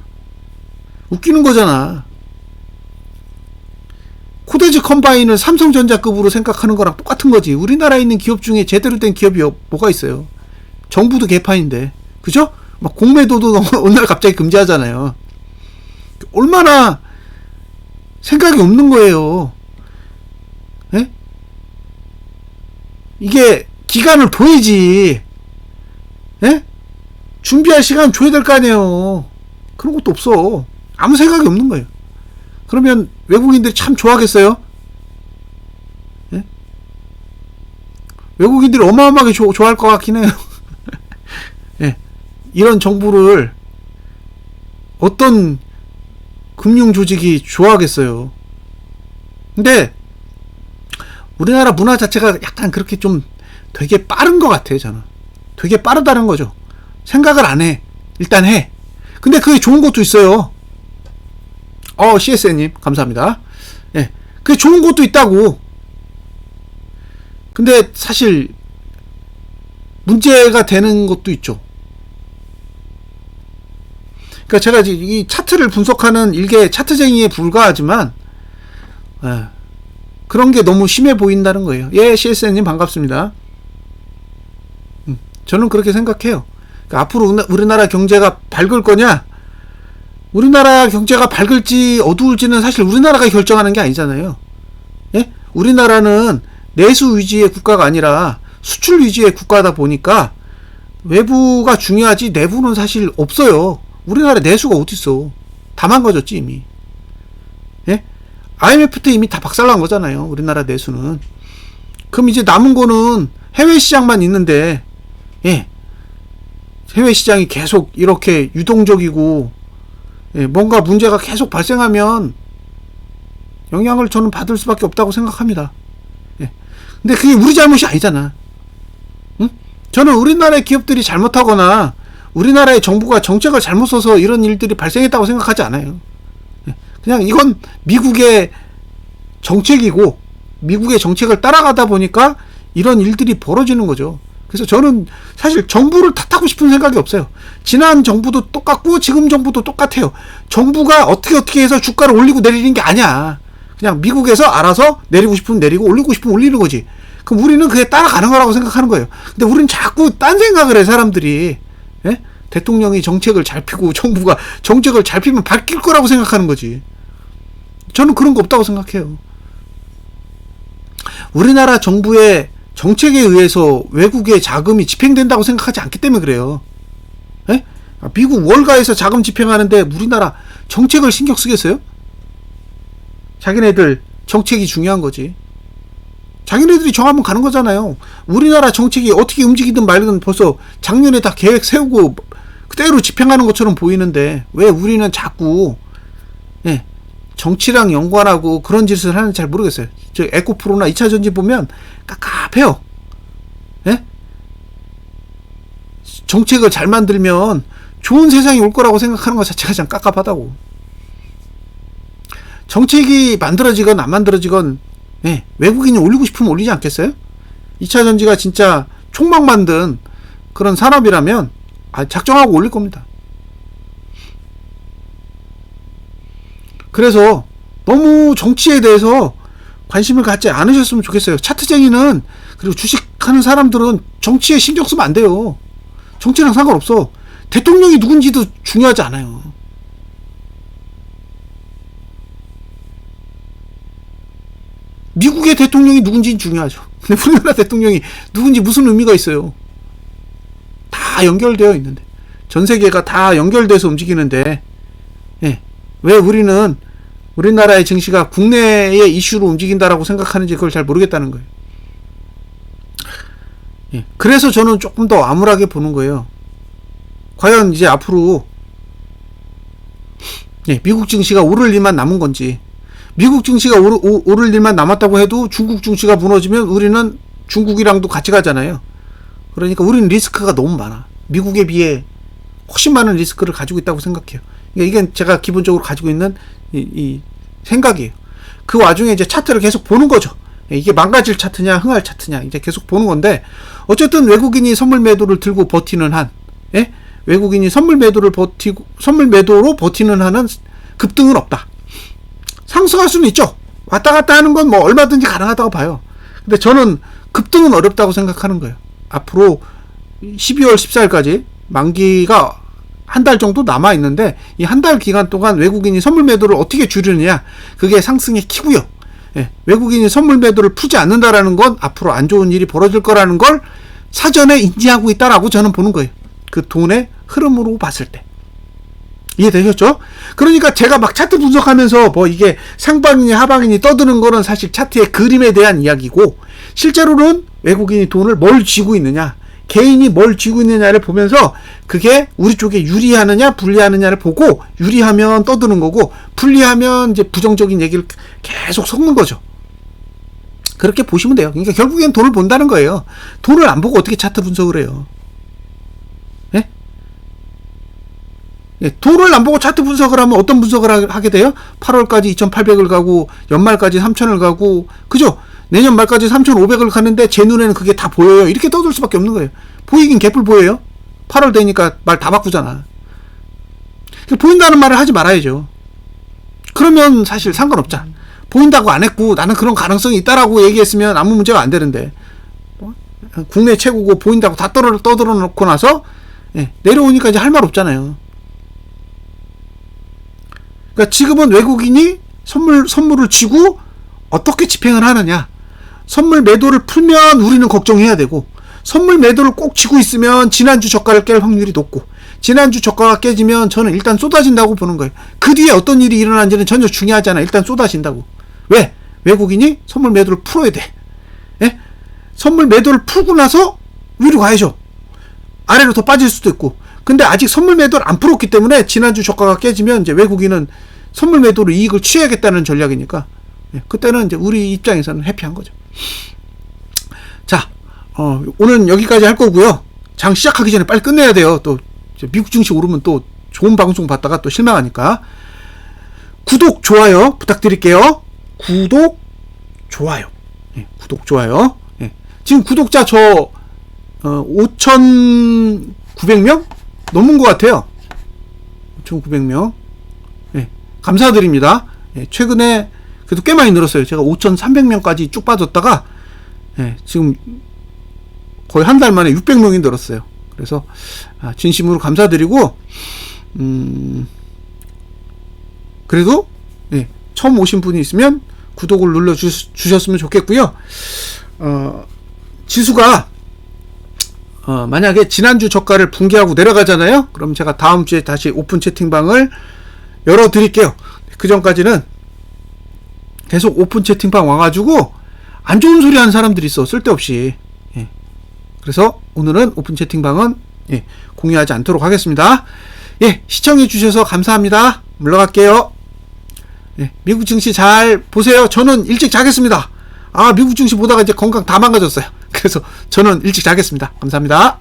웃기는 거잖아. 코데지 컴바인을 삼성전자급으로 생각하는 거랑 똑같은 거지. 우리나라에 있는 기업 중에 제대로 된 기업이 뭐가 있어요? 정부도 개판인데. 그죠? 막 공매도도 오늘 갑자기 금지하잖아요. 얼마나 생각이 없는 거예요. 예? 이게 기간을 둬야지. 예? 준비할 시간 줘야 될 거 아니에요. 그런 것도 없어. 아무 생각이 없는 거예요. 그러면 외국인들이 참 좋아하겠어요? 예? 외국인들이 어마어마하게 좋아할 것 같긴 해요. 예. 이런 정부를 어떤 금융조직이 좋아하겠어요. 근데 우리나라 문화 자체가 약간 그렇게 좀 되게 빠른 것 같아요. 저는 되게 빠르다는 거죠. 생각을 안 해. 일단 해. 근데 그게 좋은 것도 있어요. CSN님 감사합니다. 예, 그게 좋은 것도 있다고. 근데 사실 문제가 되는 것도 있죠. 그러니까 제가 이 차트를 분석하는 일개 차트쟁이에 불과하지만 그런 게 너무 심해 보인다는 거예요. 예, CSN님 반갑습니다. 저는 그렇게 생각해요. 그러니까 앞으로 우리나라 경제가 밝을 거냐? 우리나라 경제가 밝을지 어두울지는 사실 우리나라가 결정하는 게 아니잖아요. 예? 우리나라는 내수 위주의 국가가 아니라 수출 위주의 국가다 보니까 외부가 중요하지 내부는 사실 없어요. 우리나라 내수가 어딨어. 다 망가졌지 이미. 예? IMF 때 이미 다 박살난 거잖아요. 우리나라 내수는. 그럼 이제 남은 거는 해외 시장만 있는데, 예. 해외 시장이 계속 이렇게 유동적이고, 예, 뭔가 문제가 계속 발생하면 영향을 저는 받을 수밖에 없다고 생각합니다. 예. 근데 그게 우리 잘못이 아니잖아. 응? 저는 우리나라의 기업들이 잘못하거나 우리나라의 정부가 정책을 잘못 써서 이런 일들이 발생했다고 생각하지 않아요. 예. 그냥 이건 미국의 정책이고 미국의 정책을 따라가다 보니까 이런 일들이 벌어지는 거죠. 그래서 저는 사실 정부를 탓하고 싶은 생각이 없어요. 지난 정부도 똑같고 지금 정부도 똑같아요. 정부가 어떻게 해서 주가를 올리고 내리는 게 아니야. 그냥 미국에서 알아서 내리고 싶으면 내리고 올리고 싶으면 올리는 거지. 그럼 우리는 그게 따라가는 거라고 생각하는 거예요. 근데 우리는 자꾸 딴 생각을 해, 사람들이. 예? 대통령이 정책을 잘 피고 정부가 정책을 잘 피면 바뀔 거라고 생각하는 거지. 저는 그런 거 없다고 생각해요. 우리나라 정부의 정책에 의해서 외국의 자금이 집행된다고 생각하지 않기 때문에 그래요. 예? 미국 월가에서 자금 집행하는데 우리나라 정책을 신경 쓰겠어요? 자기네들 정책이 중요한 거지. 자기네들이 정하면 가는 거잖아요. 우리나라 정책이 어떻게 움직이든 말든 벌써 작년에 다 계획 세우고 그대로 집행하는 것처럼 보이는데 왜 우리는 자꾸 예, 정치랑 연관하고 그런 짓을 하는지 잘 모르겠어요. 저 에코프로나 2차전지 보면 깝깝해요. 예? 정책을 잘 만들면 좋은 세상이 올 거라고 생각하는 것 자체가 참 깝깝하다고. 정책이 만들어지건 안 만들어지건 예, 외국인이 올리고 싶으면 올리지 않겠어요? 2차전지가 진짜 촉막 만든 그런 산업이라면 작정하고 올릴 겁니다. 그래서 너무 정치에 대해서 관심을 갖지 않으셨으면 좋겠어요. 차트쟁이는 그리고 주식하는 사람들은 정치에 신경 쓰면 안 돼요. 정치랑 상관없어. 대통령이 누군지도 중요하지 않아요. 미국의 대통령이 누군지는 중요하죠. 근데 우리나라 대통령이 누군지 무슨 의미가 있어요. 다 연결되어 있는데 전 세계가 다 연결돼서 움직이는데, 예, 왜 우리나라의 증시가 국내의 이슈로 움직인다라고 생각하는지 그걸 잘 모르겠다는 거예요. 예, 그래서 저는 조금 더 암울하게 보는 거예요. 과연 이제 앞으로, 예, 미국 증시가 오를 일만 남은 건지, 미국 증시가 오를 일만 남았다고 해도 중국 증시가 무너지면 우리는 중국이랑도 같이 가잖아요. 그러니까 우리는 리스크가 너무 많아. 미국에 비해 훨씬 많은 리스크를 가지고 있다고 생각해요. 그러니까 이게 제가 기본적으로 가지고 있는 이 생각이에요. 그 와중에 이제 차트를 계속 보는 거죠. 이게 망가질 차트냐 흥할 차트냐 이제 계속 보는 건데, 어쨌든 외국인이 선물 매도를 들고 버티는 한, 예? 외국인이 선물 매도로 버티는 한은 급등은 없다. 상승할 수는 있죠. 왔다 갔다 하는 건 뭐 얼마든지 가능하다고 봐요. 근데 저는 급등은 어렵다고 생각하는 거예요. 앞으로 12월 14일까지 만기가 한 달 정도 남아 있는데, 이 한 달 기간 동안 외국인이 선물 매도를 어떻게 줄이느냐, 그게 상승의 키고요. 예, 외국인이 선물 매도를 풀지 않는다라는 건 앞으로 안 좋은 일이 벌어질 거라는 걸 사전에 인지하고 있다라고 저는 보는 거예요. 그 돈의 흐름으로 봤을 때. 이해되셨죠? 그러니까 제가 막 차트 분석하면서 뭐 이게 상방이니 하방이니 떠드는 거는 사실 차트의 그림에 대한 이야기고, 실제로는 외국인이 돈을 뭘 쥐고 있느냐, 개인이 뭘 쥐고 있느냐를 보면서 그게 우리 쪽에 유리하느냐 불리하느냐를 보고, 유리하면 떠드는 거고 불리하면 이제 부정적인 얘기를 계속 섞는 거죠. 그렇게 보시면 돼요. 그러니까 결국엔 돈을 본다는 거예요. 돈을 안 보고 어떻게 차트 분석을 해요? 예? 예, 돈을 안 보고 차트 분석을 하면 어떤 분석을 하게 돼요? 8월까지 2,800을 가고 연말까지 3,000을 가고, 그죠? 내년 말까지 3,500을 가는데 제 눈에는 그게 다 보여요. 이렇게 떠들 수밖에 없는 거예요. 보이긴 개뿔 보여요. 8월 되니까 말 다 바꾸잖아. 보인다는 말을 하지 말아야죠. 그러면 사실 상관없잖아. 보인다고 안 했고 나는 그런 가능성이 있다라고 얘기했으면 아무 문제가 안 되는데, 국내 최고고 보인다고 다 떠들어 놓고 나서, 예, 내려오니까 이제 할 말 없잖아요. 그러니까 지금은 외국인이 선물을 쥐고 어떻게 집행을 하느냐, 선물 매도를 풀면 우리는 걱정해야 되고, 선물 매도를 꼭 쥐고 있으면 지난주 저가를 깰 확률이 높고, 지난주 저가가 깨지면 저는 일단 쏟아진다고 보는 거예요. 그 뒤에 어떤 일이 일어나는지는 전혀 중요하지 않아. 일단 쏟아진다고. 왜? 외국인이 선물 매도를 풀어야 돼. 예? 선물 매도를 풀고 나서 위로 가야죠. 아래로 더 빠질 수도 있고. 근데 아직 선물 매도를 안 풀었기 때문에 지난주 저가가 깨지면 이제 외국인은 선물 매도로 이익을 취해야겠다는 전략이니까, 예, 그때는 이제 우리 입장에서는 해피한 거죠. 자, 오늘은 여기까지 할 거고요. 장 시작하기 전에 빨리 끝내야 돼요. 또 미국 증시 오르면 또 좋은 방송 봤다가 또 실망하니까. 구독, 좋아요 부탁드릴게요. 구독, 좋아요. 예, 구독, 좋아요. 예. 지금 구독자 저 5,900명? 넘은 것 같아요. 5,900명. 예, 감사드립니다. 예, 최근에 그래도 꽤 많이 늘었어요. 제가 5,300명까지 쭉 빠졌다가, 예, 지금 거의 한 달 만에 600명이 늘었어요. 그래서 진심으로 감사드리고, 그래도, 예, 처음 오신 분이 있으면 구독을 눌러 주셨으면 좋겠고요. 지수가 만약에 지난주 저가를 붕괴하고 내려가잖아요. 그럼 제가 다음 주에 다시 오픈 채팅방을 열어 드릴게요. 그 전까지는 계속 오픈 채팅방 와가지고 안 좋은 소리 하는 사람들이 있어, 쓸데없이. 예. 그래서 오늘은 오픈 채팅방은, 예, 공유하지 않도록 하겠습니다. 예, 시청해 주셔서 감사합니다. 물러갈게요. 예, 미국 증시 잘 보세요. 저는 일찍 자겠습니다. 미국 증시 보다가 이제 건강 다 망가졌어요. 그래서 저는 일찍 자겠습니다. 감사합니다.